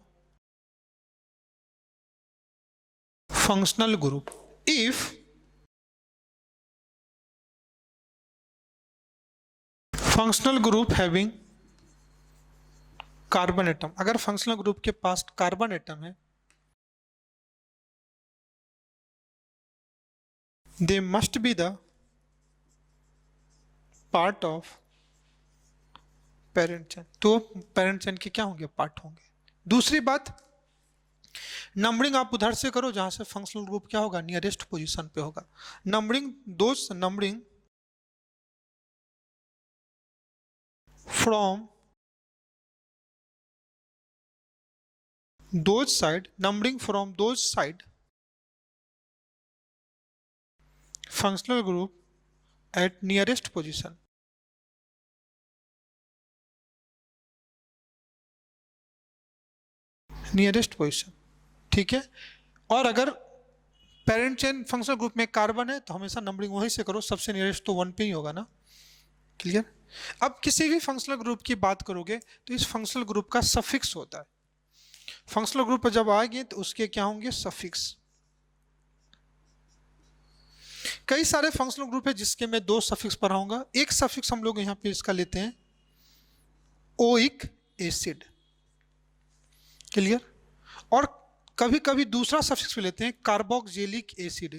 functional group if functional group having carbon atom, अगर functional group के पास कार्बन एटम है, they must be the part of parent chain, तो parent chain के क्या होंगे, पार्ट होंगे। दूसरी बात, नंबरिंग आप उधर से करो जहां से फंक्शनल ग्रुप क्या होगा, नियरेस्ट पोजीशन पे होगा। Numbering from those side, numbering from those side functional group at nearest position. Nearest position, ठीक है। और अगर पेरेंट चेन फंक्शनल ग्रुप में कार्बन है तो हमेशा नंबरिंग वहीं से करो, सबसे नियरेस्ट तो 1 पे ही होगा ना। क्लियर? अब किसी भी फंक्शनल ग्रुप की बात करोगे तो इस फंक्शनल ग्रुप का सफिक्स होता है। फंक्शनल ग्रुप पर जब आएंगे तो उसके क्या होंगे, सफिक्स। कई सारे फंक्शनल ग्रुप है जिसके मैं 2 सफिक्स पढ़ाऊंगा। एक सफिक्स हम लोग यहाँ पे इसका लेते हैं ओइक एसिड। क्लियर? और कभी कभी दूसरा सफिक्स भी लेते हैं carboxylic acid.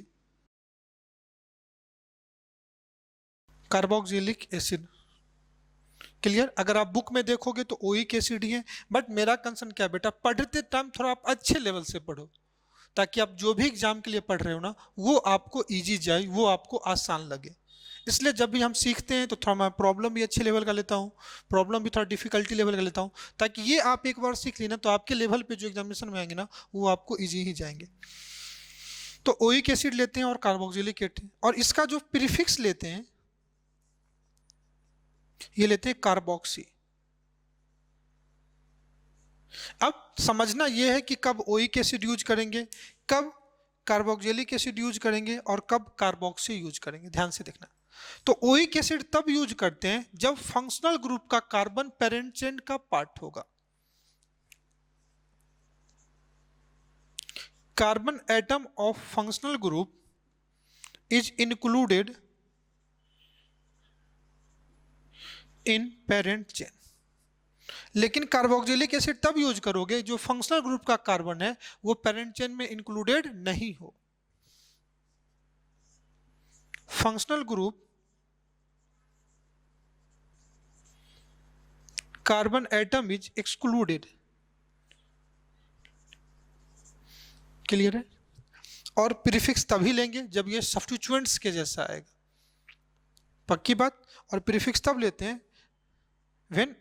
Carboxylic acid. Clear? अगर आप बुक में देखोगे तो ओइक एसिड ही है, बट मेरा कंसर्न क्या है बेटा, पढ़ते टाइम थोड़ा आप अच्छे लेवल से पढ़ो, ताकि आप जो भी एग्जाम के लिए पढ़ रहे हो ना, वो आपको इजी जाए, वो आपको आसान लगे। इसलिए जब भी हम सीखते हैं तो थोड़ा मैं प्रॉब्लम भी अच्छे लेवल का लेता हूँ, प्रॉब्लम भी थोड़ा डिफिकल्टी लेवल का लेता हूँ, ताकि ये आप एक बार सीख लेना तो आपके लेवल पे जो एग्जामिनेशन में आएंगे ना, वो आपको इजी ही जाएंगे। तो ओइक एसिड लेते हैं और कार्बोक्सिलिक एसिड, और इसका जो प्रीफिक्स लेते हैं ये लेते हैं कार्बोक्सी। अब समझना यह है कि कब ओइक एसिड यूज करेंगे, कब कार्बोक्सिलिक एसिड यूज करेंगे और कब कार्बोक्सी यूज करेंगे, ध्यान से देखना। तो ओइक एसिड तब यूज करते हैं जब फंक्शनल ग्रुप का कार्बन पेरेंट चेन का पार्ट होगा। Carbon atom of functional group is included in parent chain. लेकिन कार्बोक्सिलिक एसिड तब यूज करोगे जो फंक्शनल ग्रुप का कार्बन है वो पेरेंट चेन में इंक्लूडेड नहीं हो। Functional group carbon atom is excluded. Clear है? और प्रीफिक्स तभी लेंगे जब ये सब्स्टिट्यूएंट्स के जैसा आएगा, पक्की बात। और प्रीफिक्स तब लेते हैं व्हेन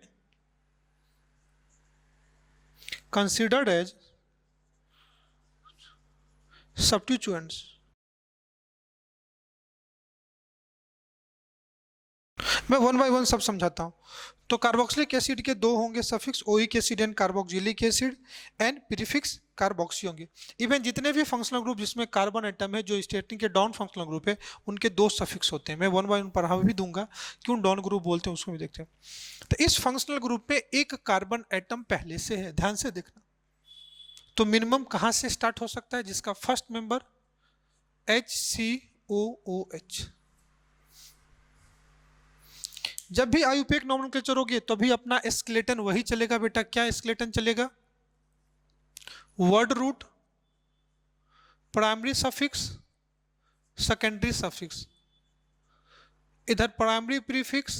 कंसिडर्ड एज सब्स्टिट्यूएंट्स। मैं वन बाय वन सब समझाता हूँ। तो कार्बोक्सिलिक एसिड के दो होंगे suffix, oic acid and carboxylic acid, and prefix carboxy होंगे। इवन जितने भी फंक्शनल ग्रुप जिसमें कार्बन एटम है जो स्टेटिंग के डॉन फंक्शनल ग्रुप है, उनके दो सफिक्स होते हैं। मैं वन बाय वन पढ़ा भी दूंगा, क्यों डॉन ग्रुप बोलते हैं उसको भी देखते हैं। तो इस फंक्शनल ग्रुप में एक कार्बन एटम पहले से है, ध्यान से देखना। तो मिनिमम कहाँ से स्टार्ट हो सकता है, जिसका फर्स्ट मेंबर HCOOH। जब भी आयुपेक नॉमेनक्लेचर होगी तभी अपना स्केलेटन वही चलेगा बेटा। क्या स्केलेटन चलेगा? Word root, primary suffix, secondary suffix, इधर primary prefix,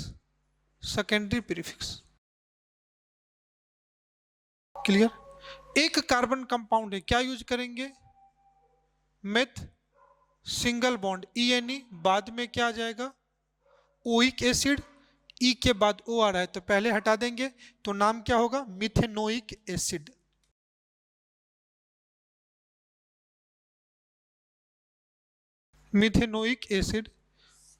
secondary prefix. Clear? एक कार्बन कंपाउंड है, क्या यूज करेंगे? मेथ सिंगल बॉन्ड ENE, बाद में क्या आ जाएगा? ओइक एसिड, ई के बाद ओ आ रहा है तो पहले हटा देंगे, तो नाम क्या होगा? Methanoic acid. Methanoic acid.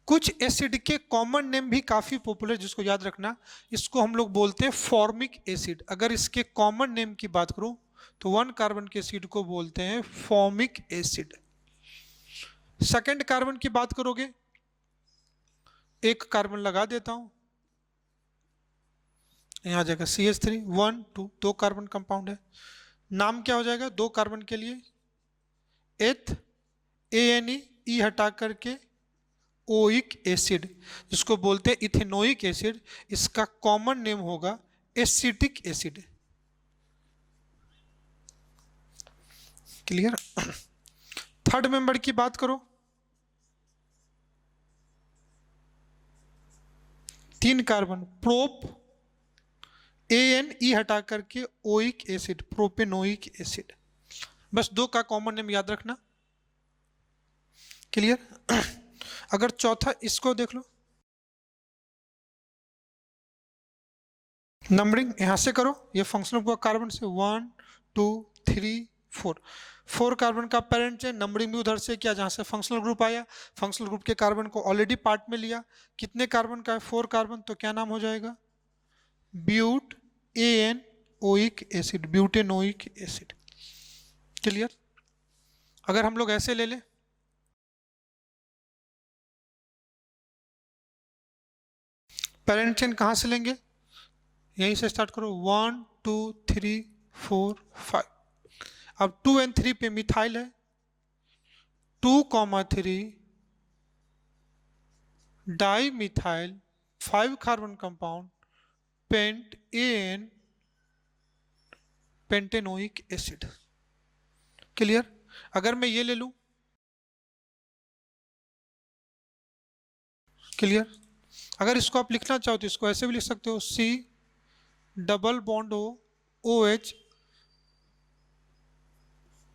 कुछ एसिड के कॉमन नेम भी काफी पॉपुलर, जिसको याद रखना, इसको हम लोग बोलते हैं फॉर्मिक एसिड। अगर इसके कॉमन नेम की बात करूं तो वन कार्बन के एसिड को बोलते हैं फॉर्मिक एसिड। सेकंड कार्बन की बात करोगे, एक कार्बन लगा देता हूं, यहां आ जाएगा CH3 1 2, दो कार्बन कंपाउंड है। नाम क्या हो जाएगा दो कार्बन के लिए? एथ ANE, ई हटा करके ओइक एसिड, जिसको बोलते हैं इथेनोइक एसिड। इसका कॉमन नेम होगा acetic acid. Clear? Third member की बात करो, तीन कार्बन, प्रोप ANE हटा करके ओइक एसिड, प्रोपेनोइक एसिड। बस दो का कॉमन नेम याद रखना। क्लियर? अगर चौथा इसको देख लो, नंबरिंग यहां से करो, ये फंक्शनल ग्रुप कार्बन से 1 2 3 4, 4 कार्बन का पेरेंट है। नंबरिंग भी उधर से किया जहां से फंक्शनल ग्रुप आया, फंक्शनल ग्रुप के कार्बन को ऑलरेडी पार्ट में लिया। कितने कार्बन का है? 4 कार्बन, तो क्या नाम हो जाएगा? But AN oic acid, butanoic acid. Clear? अगर हम लोग ऐसे ले लें, पेरेंट चेन कहां से लेंगे? यहीं से स्टार्ट करो, 1 2 3 4 5। अब 2 और 3 पे मिथाइल है, 2,3 di methyl 5 carbon compound pent AN pentanoic acid. Clear? अगर मैं ये ले लूं, क्लियर, अगर इसको आप लिखना चाहो तो इसको ऐसे भी लिख सकते हो, C double bond O OH,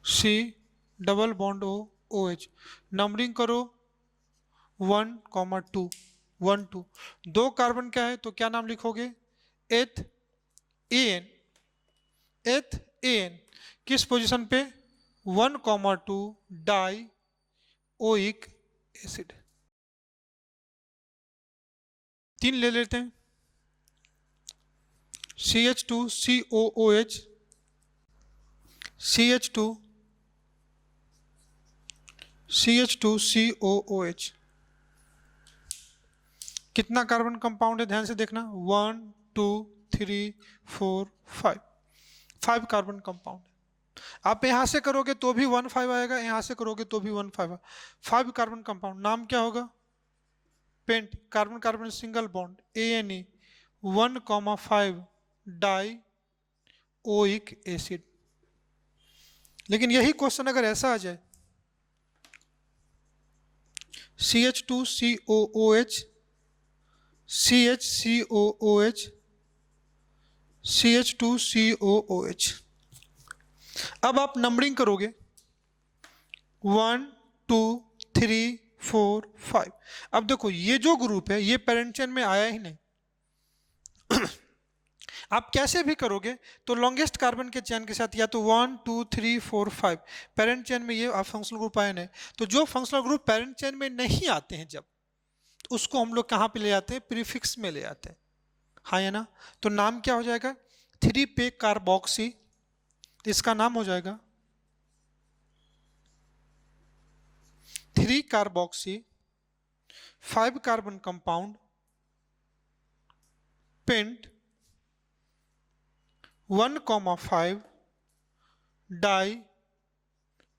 C double bond O OH। Numbering करो 1, 2, 1, 2। दो कार्बन क्या है तो क्या नाम लिखोगे? एथ AN, एथ AN। किस पोजीशन पे? 1, 2 डाई ओइक एसिड। 3 ले लेते हैं, CH2COOH, CH2 CH2COOH। कितना कार्बन कंपाउंड है ध्यान से देखना, 1, 2, 3, 4, 5, 5 कार्बन कंपाउंड। आप यहां से करोगे तो भी 1, 5 आएगा, यहां से करोगे तो भी 1, 5। 5 कार्बन कंपाउंड, नाम क्या होगा? Pent. Carbon carbon single bond ANE, 1, 5 di oic acid. लेकिन यही क्वेश्चन अगर ऐसा आ जाए, CH2COOH, CHCOOH, CH2COOH। अब आप नंबरिंग करोगे 1, 2, 3, 4, 5। अब देखो ये जो ग्रुप है ये पेरेंट चेन में आया ही नहीं। आप कैसे भी करोगे तो लॉन्गेस्ट कार्बन के चेन के साथ या तो 1, 2, 3, 4, 5 पेरेंट चेन में ये फंक्शनल ग्रुप आए नहीं। तो जो फंक्शनल ग्रुप पेरेंट चेन में नहीं आते हैं जब, तो उसको हम लोग कहाँ पे ले आते हैं? प्रीफिक्स में ले आते हैं। हाँ या ना? तो नाम क्या हो जाएगा? 3 पे कार्बोक्सी, इसका नाम हो जाएगा 3 carboxy 5 carbon compound pent 1, 5 di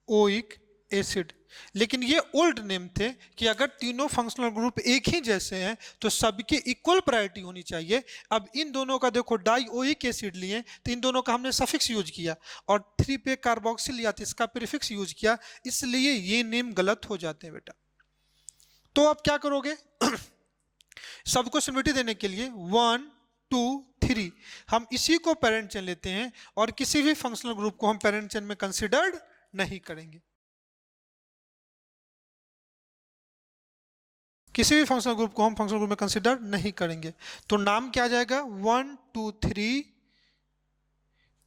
oic acid. लेकिन ये ओल्ड नेम थे कि अगर तीनों फंक्शनल ग्रुप एक ही जैसे हैं तो सबकी इक्वल प्रायोरिटी होनी चाहिए। अब इन दोनों का देखो डाई ओइक एसिड लिए तो इन दोनों का हमने सफिक्स यूज किया, और 3 पे कार्बोक्सिल लिया तो इसका प्रीफिक्स यूज किया, इसलिए ये नेम गलत हो जाते हैं बेटा। तो आप क्या करोगे? सबको सिमिट्री देने के लिए 1, 2, 3 हम इसी को पेरेंट चेन लेते हैं, और किसी भी फंक्शनल ग्रुप को हम पेरेंट चेन में कंसिडर्ड नहीं करेंगे। किसी भी फंक्शनल ग्रुप को हम फंक्शनल ग्रुप में कंसिडर नहीं करेंगे। तो नाम क्या आ जाएगा? 1, 2, 3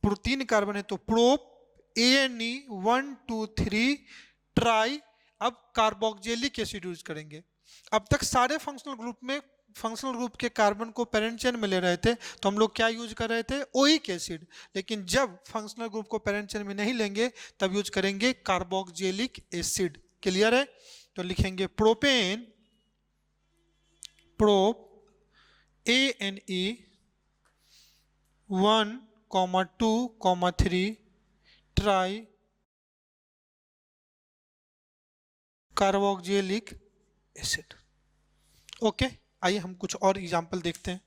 प्रोटीन कार्बन है तो प्रोप ANE 1, 2, 3 ट्राई। अब कार्बोक्जिलिक एसिड यूज करेंगे। अब तक सारे फंक्शनल ग्रुप के कार्बन को पेरेंट चेन में ले रहे थे तो हम लोग क्या यूज कर रहे थे? Oic acid. लेकिन जब फंक्शनल ग्रुप को पेरेंट चेन में नहीं लेंगे तब यूज करेंगे कार्बोक्जिलिक एसिड। क्लियर है? तो लिखेंगे propane, prop ANE 1, 2, 3 try carboxylic acid. Okay, आइए हम कुछ और एग्जाम्पल देखते हैं।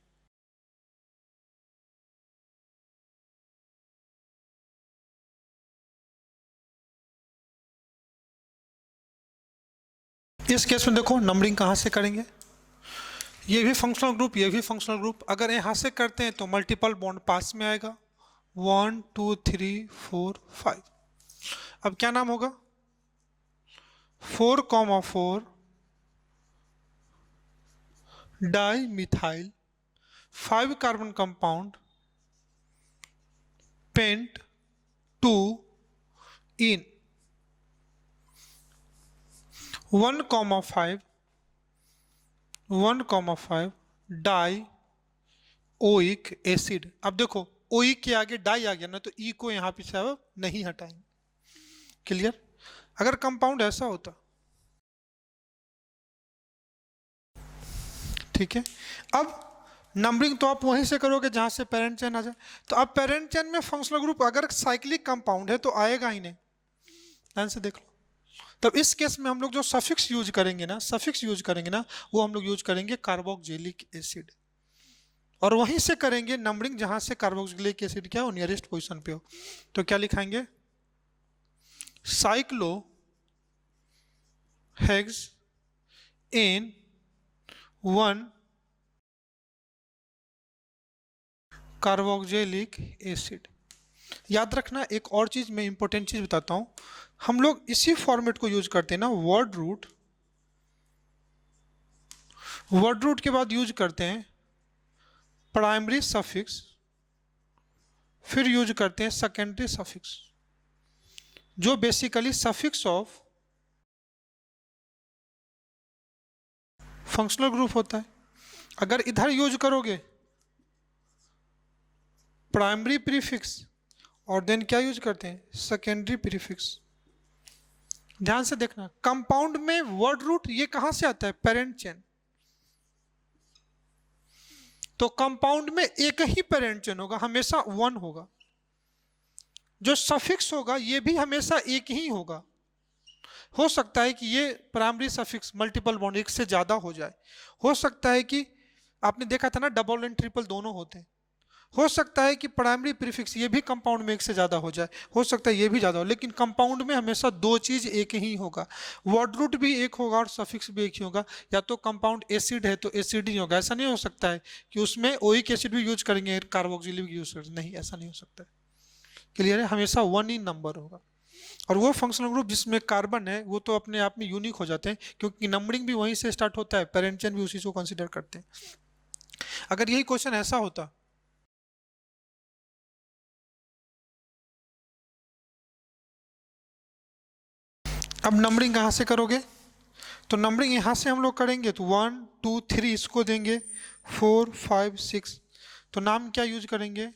इस केस में देखो नंबरिंग कहाँ से करेंगे? ये भी फंक्शनल ग्रुप, ये भी फंक्शनल ग्रुप। अगर यहाँ से करते हैं तो मल्टीपल बॉन्ड पास में आएगा 1, 2, 3, 4, 5। अब क्या नाम होगा? 4, 4 di methyl 5 carbon compound pent 2 ene 1, 5 di oic acid. अब देखो ओइक के आगे डाई आ गया ना तो ई को यहां पे सब नहीं हटाएंगे। क्लियर? अगर कंपाउंड ऐसा होता, ठीक है। अब नंबरिंग तो आप वहीं से करोगे जहां से पेरेंट चेन आ जाए। तो अब पेरेंट चेन में फंक्शनल ग्रुप अगर साइक्लिक कंपाउंड है तो आएगा ही नहीं। ध्यान से देख लो। तब इस केस में हम लोग जो सफिक्स यूज करेंगे ना, वो हम लोग यूज करेंगे कार्बोक्जिलिक एसिड, और वहीं से करेंगे नंबरिंग जहां से कार्बोक्जिलिक एसिड क्या हो, नियरेस्ट पोजीशन पे हो। तो क्या लिखाएंगे? Cyclohexane 1 carboxylic acid. याद रखना, एक और चीज मैं इंपॉर्टेंट चीज बताता हूं, हम लोग इसी फॉर्मेट को यूज करते हैं ना, वर्ड रूट के बाद यूज करते हैं प्राइमरी सफिक्स, फिर यूज करते हैं सेकेंडरी सफिक्स, जो basically suffix of functional group होता है। अगर इधर यूज करोगे प्राइमरी प्रीफिक्स और देन क्या यूज करते हैं, सेकेंडरी प्रीफिक्स। ध्यान से देखना, कंपाउंड में वर्ड रूट ये कहां से आता है, पेरेंट चेन। तो कंपाउंड में एक ही पेरेंट चेन होगा, हमेशा वन होगा। जो सफिक्स होगा ये भी हमेशा एक ही होगा। हो सकता है कि ये प्राइमरी सफिक्स मल्टीपल बॉन्ड एक से ज्यादा हो जाए, हो सकता है कि आपने देखा था ना डबल एंड ट्रिपल दोनों होते हैं, हो सकता है कि प्राइमरी प्रीफिक्स ये भी कंपाउंड में एक से ज्यादा हो जाए, हो सकता है ये भी ज्यादा हो, लेकिन कंपाउंड में हमेशा दो चीज एक ही होगा, वर्ड रूट भी एक होगा और सफिक्स भी एक ही होगा। या तो कंपाउंड एसिड है तो एसिड ही होगा, ऐसा नहीं हो सकता है कि उसमें ओइक एसिड भी यूज करेंगे कार्बोक्सिलिक यूज करेंगे, नहीं, ऐसा नहीं हो सकता है। क्लियर है, हमेशा वन ही नंबर होगा। और वो फंक्शनल ग्रुप जिसमें कार्बन है वो तो अपने आप में यूनिक हो जाते हैं, क्योंकि नंबरिंग भी वहीं से स्टार्ट होता है, पेरेंट चेन भी उसी को कंसिडर करते हैं। अगर यही क्वेश्चन ऐसा होता, अब नंबरिंग कहाँ से करोगे, तो नंबरिंग यहाँ से हम लोग करेंगे तो 1 2 3 इसको देंगे, 4 5 6, तो नाम क्या यूज करेंगे,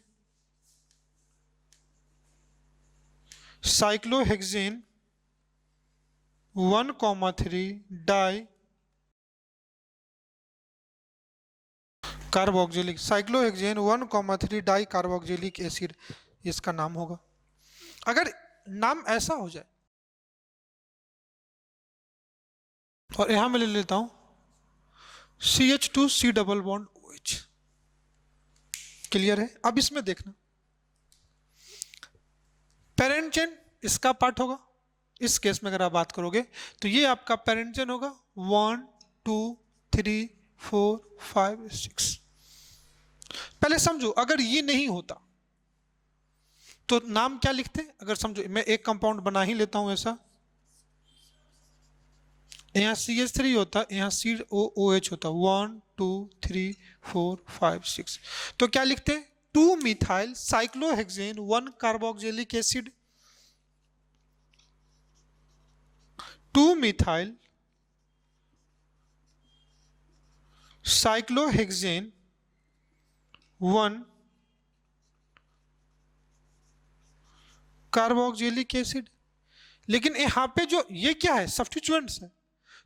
cyclohexane 1,3 di carboxylic, cyclohexane 1,3 di carboxylic acid, इसका नाम होगा। अगर नाम ऐसा हो जाए, और यहां मैं ले लेता हूं CH2C double bond OH। Clear है, अब इसमें देखना पेरेंट चेन इसका पार्ट होगा। इस केस में अगर आप बात करोगे तो ये आपका पेरेंट चेन होगा 1 2 3 4 5 6। पहले समझो अगर ये नहीं होता तो नाम क्या लिखते, अगर समझो मैं एक कंपाउंड बना ही लेता हूं ऐसा, यहाँ CH3 होता, यहाँ COOH होता, 1 2 3 4 5 6, तो क्या लिखते हैं 2 methyl cyclohexane 1 carboxylic acid, 2 methyl cyclohexane 1 carboxylic acid. लेकिन यहाँ पे जो ये क्या है, सब्स्टिट्यूएंट्स है,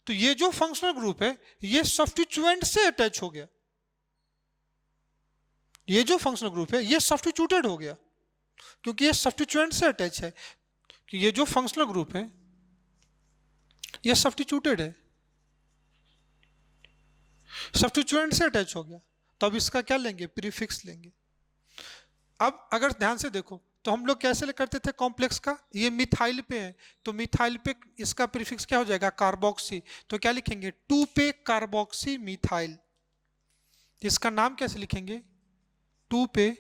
तो ये जो फंक्शनल ग्रुप है ये सब्स्टिट्यूएंट से अटैच हो गया, ये जो फंक्शनल ग्रुप है ये सब्स्टिट्यूटेड हो गया, क्योंकि ये सब्स्टिट्यूएंट से अटैच है, कि ये जो फंक्शनल ग्रुप है ये सब्स्टिट्यूटेड है, सब्स्टिट्यूएंट से अटैच हो गया, तो अब इसका क्या लेंगे, प्रीफिक्स लेंगे। अब अगर ध्यान से देखो तो हम लोग कैसे करते थे कॉम्प्लेक्स का, ये मिथाइल पे है तो मिथाइल पे इसका प्रीफिक्स क्या हो जाएगा, कार्बोक्सी, तो क्या लिखेंगे 2 पे कार्बोक्सी मिथाइल, इसका नाम कैसे लिखेंगे 2 पे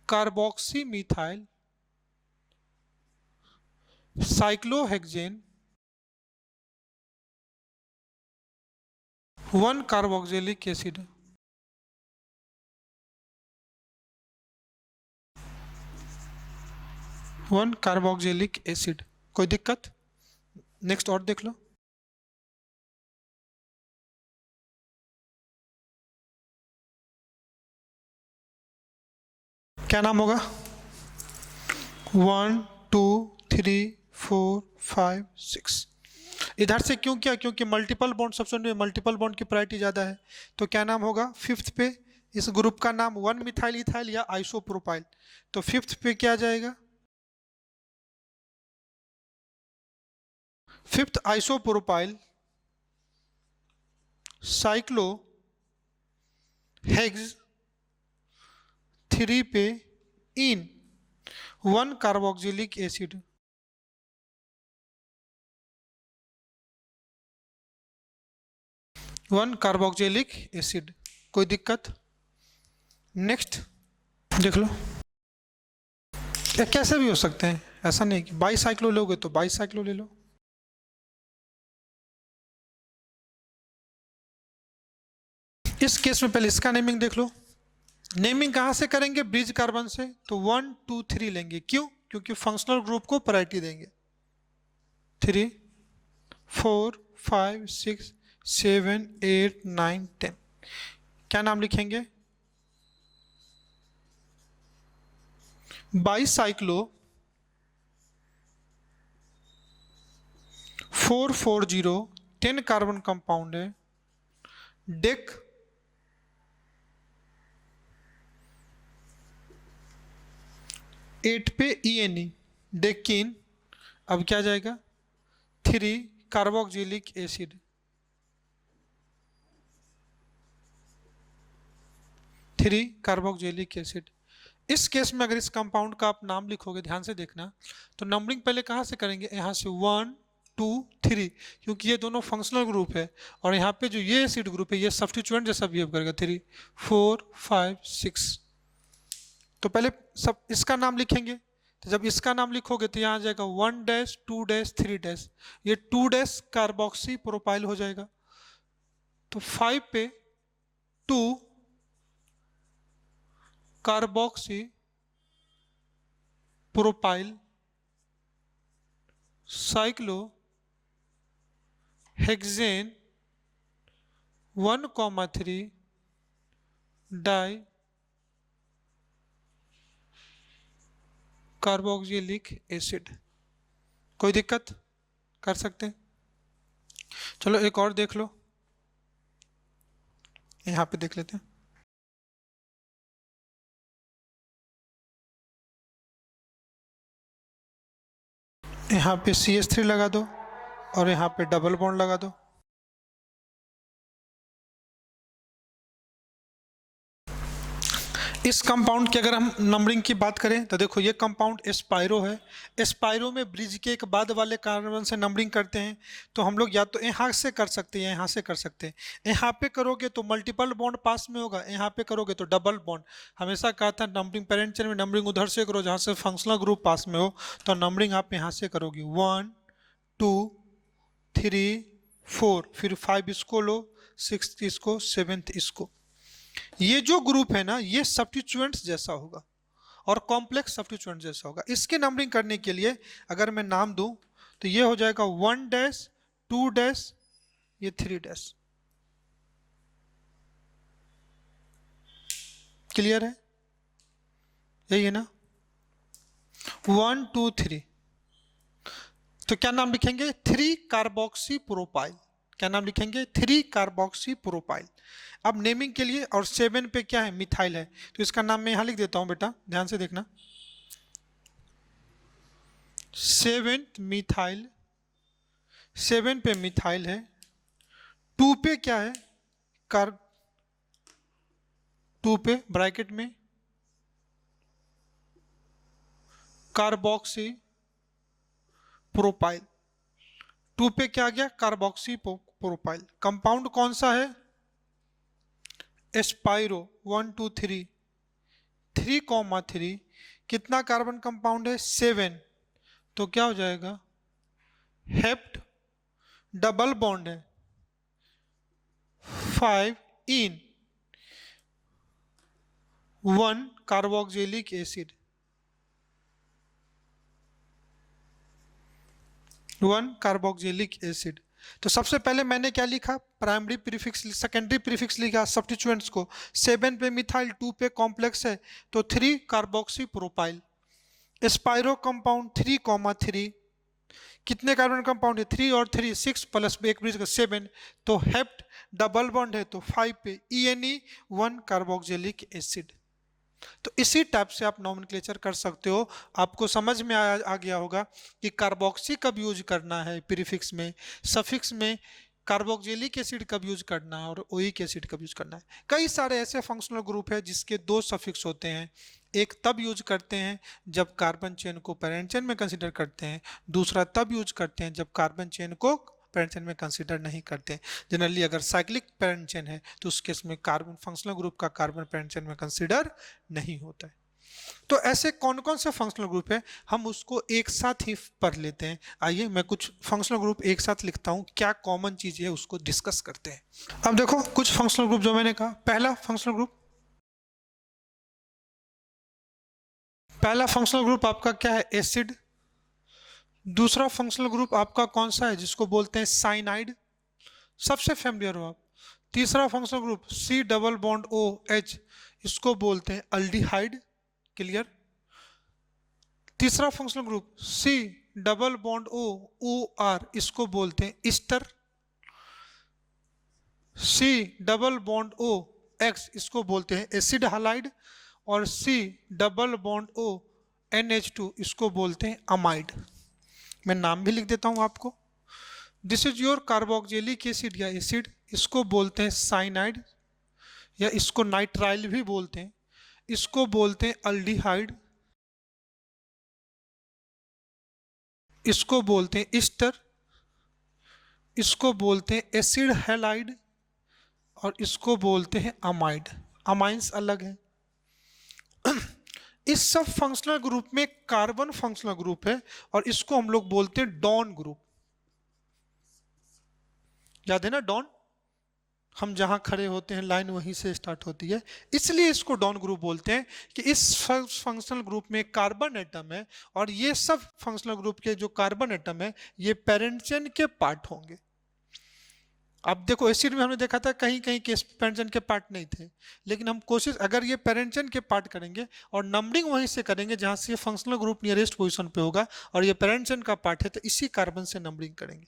carboxy methyl cyclohexane 1 carboxylic acid. One carboxylic acid, कोई दिक्कत, नेक्स्ट और देख लो। क्या नाम होगा 1 2 3 4 5 6। इधर से क्यों किया, क्योंकि मल्टीपल बॉन्ड सबसे में मल्टीपल बॉन्ड की प्रायोरिटी ज्यादा है, तो क्या नाम होगा फिफ्थ पे इस ग्रुप का नाम 1 मिथाइल इथाइल या आइसोप्रोपाइल, तो फिफ्थ पे क्या जाएगा, फिफ्थ आइसोप्रोपाइल साइक्लो हेक्स 3 पे इन 1 carboxylic acid, one carboxylic acid, कोई दिक्कत। नेक्स्ट देख लो, या कैसे भी हो सकते हैं, ऐसा नहीं कि बाईसाइक्लो लोगे तो बाईसाइक्लो ले लो। इस केस में पहले इसका नेमिंग देख लो। नेमिंग कहाँ से करेंगे? ब्रिज कार्बन से। तो 1 2 3 लेंगे, क्यों? क्योंकि फंक्शनल ग्रुप को प्रायोरिटी देंगे। 3 4 5 6 7 8 9 10। क्या नाम लिखेंगे? बाईसाइक्लो 440 10 कार्बन कंपाउंड है। डेक 8 पे ENE, डेकिन। अब क्या जाएगा? 3 कार्बोक्सिलिक एसिड, 3 कार्बोक्सिलिक एसिड। इस केस में अगर इस कंपाउंड का आप नाम लिखोगे, ध्यान से देखना, तो नंबरिंग पहले कहाँ से करेंगे? यहाँ से 1 2 3, क्योंकि ये दोनों फंक्शनल ग्रुप है और यहाँ पे जो ये एसिड ग्रुप है ये सब्स्टिट्यूएंट जैसा बिहेव करेगा। 3 4 5 6। तो पहले सब इसका नाम लिखेंगे। तो जब इसका नाम लिखोगे तो यहाँ आ जाएगा 1 डैश 2 डैश 3 डैश, ये 2 डैश कार्बोक्सी प्रोपाइल हो जाएगा। तो 5 पे 2 carboxy propyl cyclo hexane 1,3 di carboxylic acid. कोई दिक्कत? कर सकते हैं। चलो एक और देख लो, यहाँ पे देख लेते हैं। यहाँ पे CH3 लगा दो और यहाँ पे डबल बॉन्ड लगा दो। इस कंपाउंड की अगर हम नंबरिंग की बात करें तो देखो ये कंपाउंड एस्पायरो है। एस्पायरो में ब्रिज के एक बाद वाले कार्बन से नंबरिंग करते हैं, तो हम लोग या तो यहाँ से कर सकते हैं, यहाँ से कर सकते हैं। यहाँ पे करोगे तो मल्टीपल बॉन्ड पास में होगा, यहाँ पे करोगे तो डबल बॉन्ड। हमेशा कहा था नंबरिंग पेरेंट चेन में नंबरिंग उधर से करो जहाँ से फंक्शनल ग्रुप पास में हो, तो नंबरिंग आप यहाँ से करोगे 1 2 3 4, फिर 5 इसको लो, 6 इसको, 7 इसको। ये जो ग्रुप है ना ये सब्स्टिट्यूएंट्स जैसा होगा और कॉम्प्लेक्स सब्स्टिट्यूएंट जैसा होगा। इसके नंबरिंग करने के लिए अगर मैं नाम दूं तो ये हो जाएगा 1 डैश 2 डैश, ये 3 डैश। क्लियर है? यही है ना? 1 2 3। तो क्या नाम लिखेंगे? 3 कार्बोक्सी प्रोपाइल। क्या नाम लिखेंगे? 3 कार्बोक्सी प्रोपाइल। अब नेमिंग के लिए, और 7 पे क्या है? मिथाइल है, तो इसका नाम मैं यहां लिख देता हूं बेटा, ध्यान से देखना। 7 मिथाइल, 7 पे मिथाइल है। 2 पे क्या है? 2 पे ब्रैकेट में कार्बोक्सी प्रोपाइल। 2 पे क्या आ गया? Carboxy propyl. कंपाउंड कौन सा है? एस्पायरो 1 2 3, 3,3। कितना कार्बन कंपाउंड है? 7। तो क्या हो जाएगा? हेप्ट, डबल बॉन्ड है 5 इन 1 कार्बोक्सिलिक एसिड, 1 कार्बोक्सिलिक एसिड। तो सबसे पहले मैंने क्या लिखा? प्राइमरी प्रीफिक्स, सेकेंडरी प्रीफिक्स लिखा सब्स्टिट्यूएंट्स को। 7 पे मिथाइल, 2 पे कॉम्प्लेक्स है, तो 3 कार्बोक्सी प्रोपाइल। एस्पायरो कंपाउंड 3,3। कितने कार्बन कंपाउंड है? 3 और 3 6 प्लस एक ब्रिज का 7। तो हेप्ट, डबल बॉन्ड है तो 5 पे ENE 1 कार्बोक्सिलिक एसिड। तो इसी टाइप से आप नॉमेनक्लेचर कर सकते हो। आपको समझ में आ गया होगा कि कार्बोक्सी कब यूज करना है प्रीफिक्स में, सफिक्स में कार्बोक्सिलिक एसिड कब यूज करना है और ओइक एसिड कब यूज करना है। कई सारे ऐसे फंक्शनल ग्रुप है जिसके 2 सफिक्स होते हैं। एक तब यूज करते हैं जब कार्बन चेन को पेरेंट चेन में कंसीडर करते हैं, दूसरा तब यूज करते हैं जब कार्बन चेन को पेरेंट चेन में कंसीडर नहीं करते हैं। जनरली अगर साइक्लिक पेरेंट चेन है तो उस केस में कार्बन फंक्शनल ग्रुप का कार्बन पेरेंट चेन में कंसीडर नहीं होता है। तो ऐसे कौन कौन से फंक्शनल ग्रुप है, हम उसको एक साथ ही पढ़ लेते हैं। आइए मैं कुछ फंक्शनल ग्रुप एक साथ लिखता हूं, क्या कॉमन चीज है उसको डिस्कस करते हैं। अब देखो कुछ फंक्शनल ग्रुप जो मैंने कहा, पहला फंक्शनल ग्रुप आपका क्या है, एसिड। दूसरा फंक्शनल ग्रुप आपका कौन सा है, जिसको बोलते हैं साइनाइड, सबसे फेमिलियर हो आप। तीसरा functional group C double bond O H, इसको बोलते हैं अल्डिहाइड, क्लियर। तीसरा functional group C double bond O O R, इसको बोलते हैं ester. C double bond O X, इसको बोलते हैं एसिड हालाइड। और सी डबल बॉन्ड ओ NH2, इसको बोलते हैं अमाइड। मैं नाम भी लिख देता हूं आपको। This is your carboxylic acid या एसिड, इसको बोलते हैं साइनाइड या इसको नाइट्राइल भी बोलते हैं, इसको बोलते हैं अल्डिहाइड, इसको बोलते हैं ईस्टर, इसको बोलते हैं एसिड हैलाइड और इसको बोलते हैं अमाइड। अमाइंस अलग है। इस सब फंक्शनल ग्रुप में कार्बन फंक्शनल ग्रुप है और इसको हम लोग बोलते हैं डॉन ग्रुप। याद है ना, डॉन, हम जहां खड़े होते हैं लाइन वहीं से स्टार्ट होती है, इसलिए इसको डॉन ग्रुप बोलते हैं कि इस फंक्शनल ग्रुप में कार्बन एटम है और ये सब फंक्शनल ग्रुप के जो कार्बन एटम है ये पेरेंट चेन के पार्ट होंगे। अब देखो एसिड में हमने देखा था कहीं कहीं के पेरेंट चेन के पार्ट नहीं थे, लेकिन हम कोशिश अगर ये पेरेंट चेन के पार्ट करेंगे और नंबरिंग वहीं से करेंगे जहां से ये फंक्शनल ग्रुप नियरेस्ट पोजीशन पे होगा और ये पेरेंट चेन का पार्ट है तो इसी कार्बन से नंबरिंग करेंगे।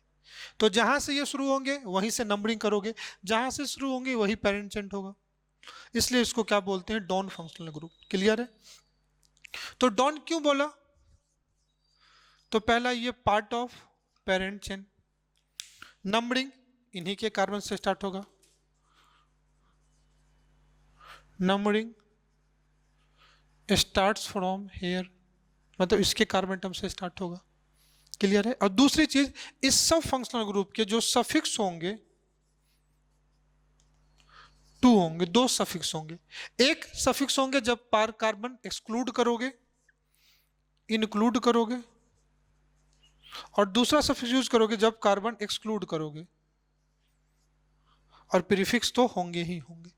तो जहां से ये शुरू होंगे वहीं से नंबरिंग करोगे, जहां से शुरू होंगे वही पेरेंट चेन होगा, इसलिए इसको क्या बोलते हैं, डॉन फंक्शनल ग्रुप। क्लियर है। तो डॉन क्यों बोला, तो पहला ये part of parent chain, numbering इन्हीं के कार्बन से स्टार्ट होगा, नंबरिंग स्टार्ट्स फ्रॉम हेयर, मतलब इसके कार्बन एटम से स्टार्ट होगा। क्लियर है। और दूसरी चीज, इस सब फंक्शनल ग्रुप के जो सफिक्स होंगे 2 होंगे, 2 सफिक्स होंगे। एक सफिक्स होंगे जब पार कार्बन एक्सक्लूड करोगे, इंक्लूड करोगे, और दूसरा सफिक्स यूज करोगे जब कार्बन एक्सक्लूड करोगे, और प्रीफिक्स तो होंगे ही होंगे।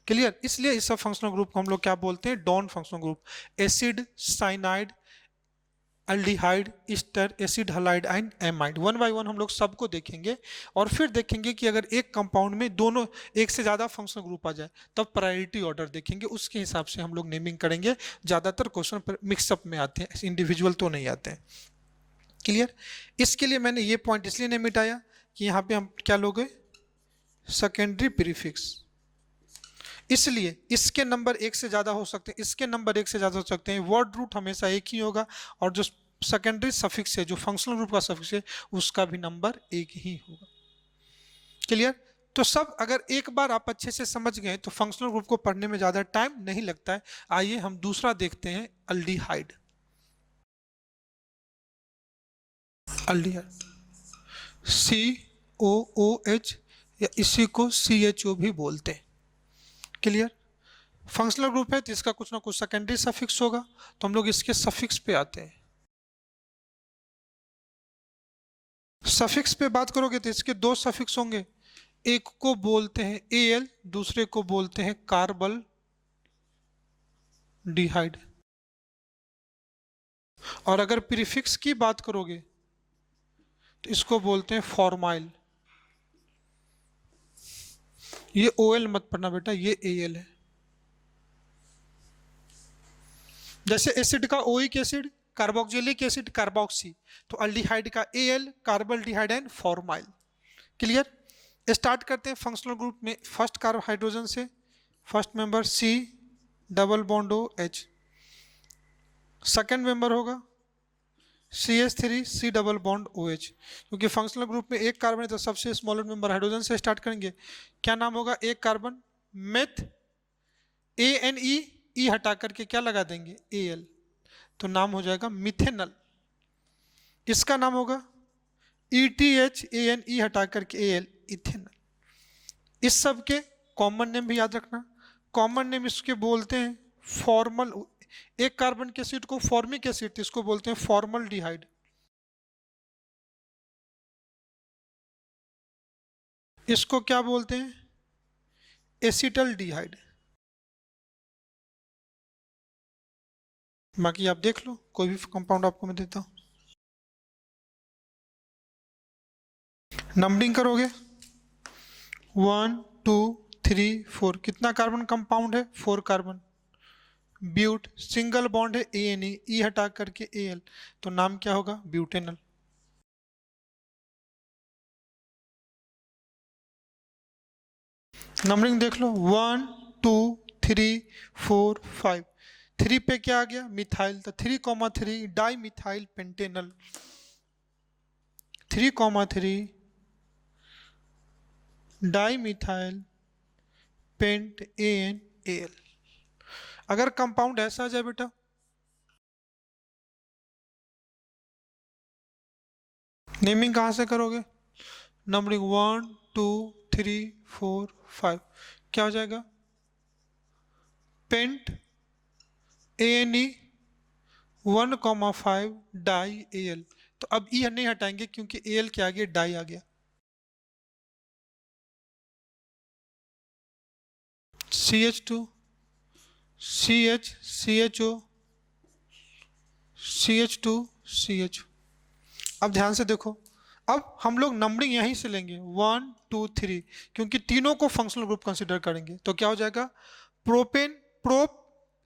क्लियर। इसलिए इस सब फंक्शनल ग्रुप को हम लोग क्या बोलते हैं, डॉन functional group. Acid, cyanide, aldehyde, ester, acid halide and amide. One by one हम लोग सबको देखेंगे और फिर देखेंगे कि अगर एक कंपाउंड में दोनों एक से ज़्यादा फंक्शनल ग्रुप आ जाए तब प्रायोरिटी ऑर्डर देखेंगे, उसके हिसाब से हम लोग नेमिंग करेंगे। ज़्यादातर क्वेश्चन मिक्सअप में आते हैं, इंडिविजुअल तो नहीं आते हैं। क्लियर। इसके लिए मैंने ये पॉइंट इसलिए नहीं मिटाया कि यहाँ पे हम क्या लोगे, सेकेंडरी प्रीफिक्स, इसलिए इसके नंबर एक से ज्यादा हो सकते हैं, इसके नंबर एक से ज्यादा हो सकते हैं, वर्ड रूट हमेशा एक ही होगा और जो सेकेंडरी सफिक्स है, जो फंक्शनल ग्रुप का सफिक्स है, उसका भी नंबर एक ही होगा। क्लियर। तो सब अगर एक बार आप अच्छे से समझ गए तो फंक्शनल ग्रुप को पढ़ने में ज्यादा टाइम नहीं लगता है। आइए हम दूसरा देखते हैं, अल्डिहाइड। अल्डिहाइड COOH या इसी को CHO भी बोलते हैं। क्लियर। फंक्शनल ग्रुप है तो इसका कुछ ना कुछ सेकेंडरी सफिक्स होगा, तो हम लोग इसके सफिक्स पे आते हैं। सफिक्स पे बात करोगे तो इसके 2 सफिक्स होंगे, एक को बोलते हैं Al, दूसरे को बोलते हैं कार्बल डिहाइड। और अगर प्रीफिक्स की बात करोगे तो इसको बोलते हैं फॉर्माइल। ये OL मत पढ़ना बेटा, ये Al है। जैसे एसिड का oic acid, carboxylic acid carboxy, तो अल्डिहाइड का Al, carbaldehyde and formyl. Clear. Start करते हैं फंक्शनल ग्रुप में फर्स्ट कार्बोहाइड्रोजन से, first member C double bond OH, second member होगा CH3 C double bond OH। क्योंकि functional group में एक कार्बन है तो सबसे स्मॉलर मेंबर हाइड्रोजन से स्टार्ट करेंगे। क्या नाम होगा, एक कार्बन मेथ, ANE, E हटा करके क्या लगा देंगे, Al, तो नाम हो जाएगा मिथेनल। इसका नाम होगा ETHAN, ई हटा करके AL, इथेनॉल। इस सब के कॉमन नेम भी याद रखना। कॉमन नेम इसके बोलते हैं फॉर्मल, एक कार्बन के एसिड को फॉर्मिक एसिड, इसको बोलते हैं फॉर्मल्डिहाइड। इसको क्या बोलते हैं? एसिटल्डिहाइड। बाकी आप देख लो, कोई भी कंपाउंड आपको मैं देता हूं, नंबरिंग करोगे 1 2 3 4, कितना कार्बन कंपाउंड है? 4 कार्बन। ब्यूट, सिंगल बॉन्ड है ANE, ई हटा करके AL, तो नाम क्या होगा? ब्यूटेनल। नंबरिंग देख लो 1 2 3 4 5। 3 पे क्या आ गया? मिथाइल, तो 3,3 di methyl Pantanal. 3,3 di methyl paint ANAL। अगर कंपाउंड ऐसा आ जाए बेटा, नेमिंग कहाँ से करोगे? नंबरिंग 1 2 3 4 5, क्या हो जाएगा? Pent ANE 1,5 di AL। तो अब ई नहीं हटाएंगे क्योंकि AL के आगे डाई आ गया। CH2 CH CHO CH2 CH। अब ध्यान से देखो, अब हम लोग नंबरिंग यहीं से लेंगे 1 2 3, क्योंकि तीनों को फंक्शनल ग्रुप कंसीडर करेंगे। तो क्या हो जाएगा? प्रोपेन, प्रोप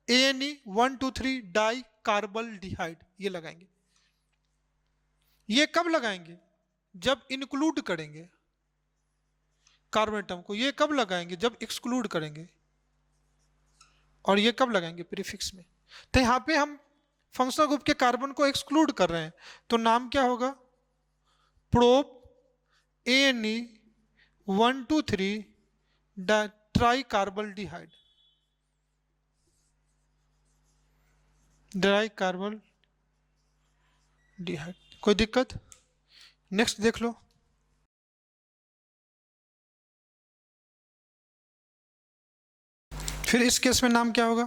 ANE 1 2 3 डाई कार्बल्डिहाइड, ये लगाएंगे। ये कब लगाएंगे? जब इंक्लूड करेंगे कार्बन एटम को। ये कब लगाएंगे? जब एक्सक्लूड करेंगे। और ये कब लगाएंगे? प्रीफिक्स में। तो यहां पे हम फंक्शनल ग्रुप के कार्बन को एक्सक्लूड कर रहे हैं, तो नाम क्या होगा? Prop ANE 1 2 3 tricarbaldehyde, tricarbaldehyde. कोई दिक्कत? नेक्स्ट देख लो, फिर इस केस में नाम क्या होगा?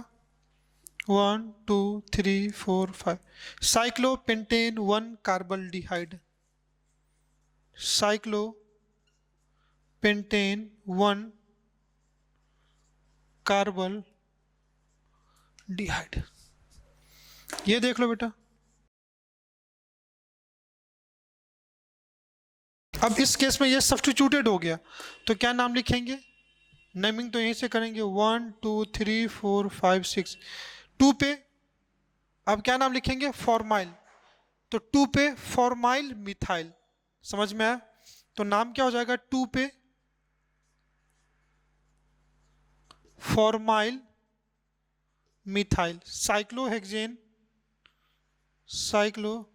1 2 3 4 5 साइक्लोपेंटेन 1 कार्बल्डिहाइड, साइक्लोपेंटेन 1 कार्बल्डिहाइड। ये देख लो बेटा। अब इस केस में ये सब्स्टिट्यूटेड हो गया, तो क्या नाम लिखेंगे? नेमिंग तो यहीं से करेंगे 1 2 3 4 5 6। 2 पे अब क्या नाम लिखेंगे? फॉर्माइल, तो 2 पे फॉर्माइल मिथाइल। समझ में आया? तो नाम क्या हो जाएगा? 2 पे फॉर्माइल मिथाइल साइक्लोहेक्सेन, साइक्लोहेक्सेन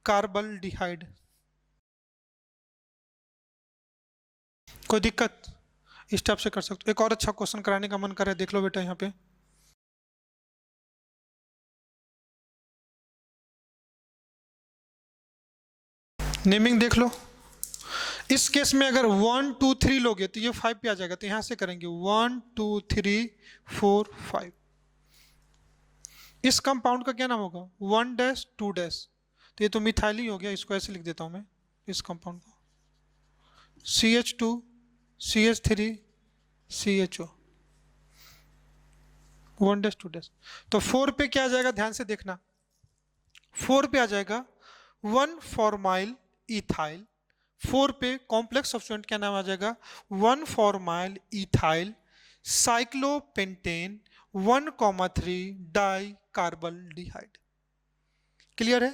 कार्बल्डिहाइड। कोई दिक्कत? इस टाइप से कर सकते हो। एक और अच्छा क्वेश्चन कराने का मन करे, देख लो बेटा यहाँ पे। नेमिंग देख लो। इस केस में अगर 1 2 3 लोगे तो ये 5 पे आ जाएगा, तो यहां से करेंगे 1 2 3 4 5। इस कंपाउंड का क्या नाम होगा? 1 डैश 2 डैश, तो ये तो मिथाइल ही हो गया, इसको ऐसे लिख देता हूं मैं इस कंपाउंड को, CH2 CH3 CHO 1 dash 2 dash. तो 4 पे क्या आ जाएगा? ध्यान से देखना, 4 पे आ जाएगा 1 फॉर्माइल इथाइल। 4 पे कॉम्प्लेक्स सब्स्टिट्यूएंट क्या नाम आ जाएगा? 1 formyl ethyl cyclopentane 1,3 dicarbaldehyde. Clear है?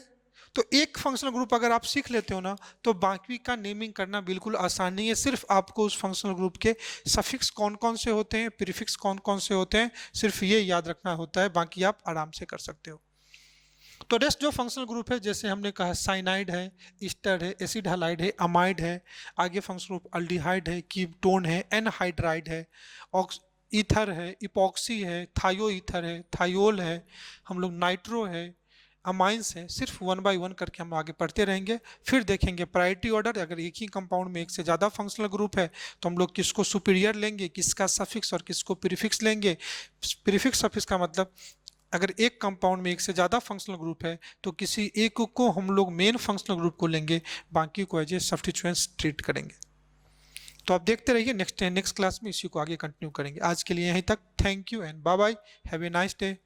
तो एक फंक्शनल ग्रुप अगर आप सीख लेते हो ना, तो बाकी का नेमिंग करना बिल्कुल आसान नहीं है। सिर्फ आपको उस फंक्शनल ग्रुप के सफिक्स कौन कौन से होते हैं, प्रीफिक्स कौन कौन से होते हैं, सिर्फ ये याद रखना होता है, बाकी आप आराम से कर सकते हो। तो रेस्ट जो फंक्शनल ग्रुप है, जैसे हमने कहा साइनाइड है, ईस्टर है, एसिड हैलाइड है, अमाइड है, आगे फंक्शनल ग्रुप अल्डिहाइड है, कीटोन है, एनहाइड्राइड है, ईथर है, इपॉक्सी है, थायो ईथर है, थायोल है, हम लोग नाइट्रो है, अमाइंस हैं, सिर्फ 1 बाय 1 करके हम आगे पढ़ते रहेंगे। फिर देखेंगे प्रायोरिटी ऑर्डर, अगर एक ही कंपाउंड में एक से ज़्यादा फंक्शनल ग्रुप है तो हम लोग किसको सुपीरियर लेंगे, किसका सफिक्स और किसको प्रीफिक्स लेंगे। प्रीफिक्स सफिक्स का मतलब अगर एक कंपाउंड में एक से ज़्यादा फंक्शनल ग्रुप है तो किसी एक को हम लोग मेन फंक्शनल ग्रुप को लेंगे, बाकी को एज ए सब्स्टिट्यूएंट्स ट्रीट करेंगे। तो आप देखते रहिए, नेक्स्ट क्लास में इसी को आगे कंटिन्यू करेंगे। आज के लिए यहीं तक। Thank you and bye bye, have a nice day.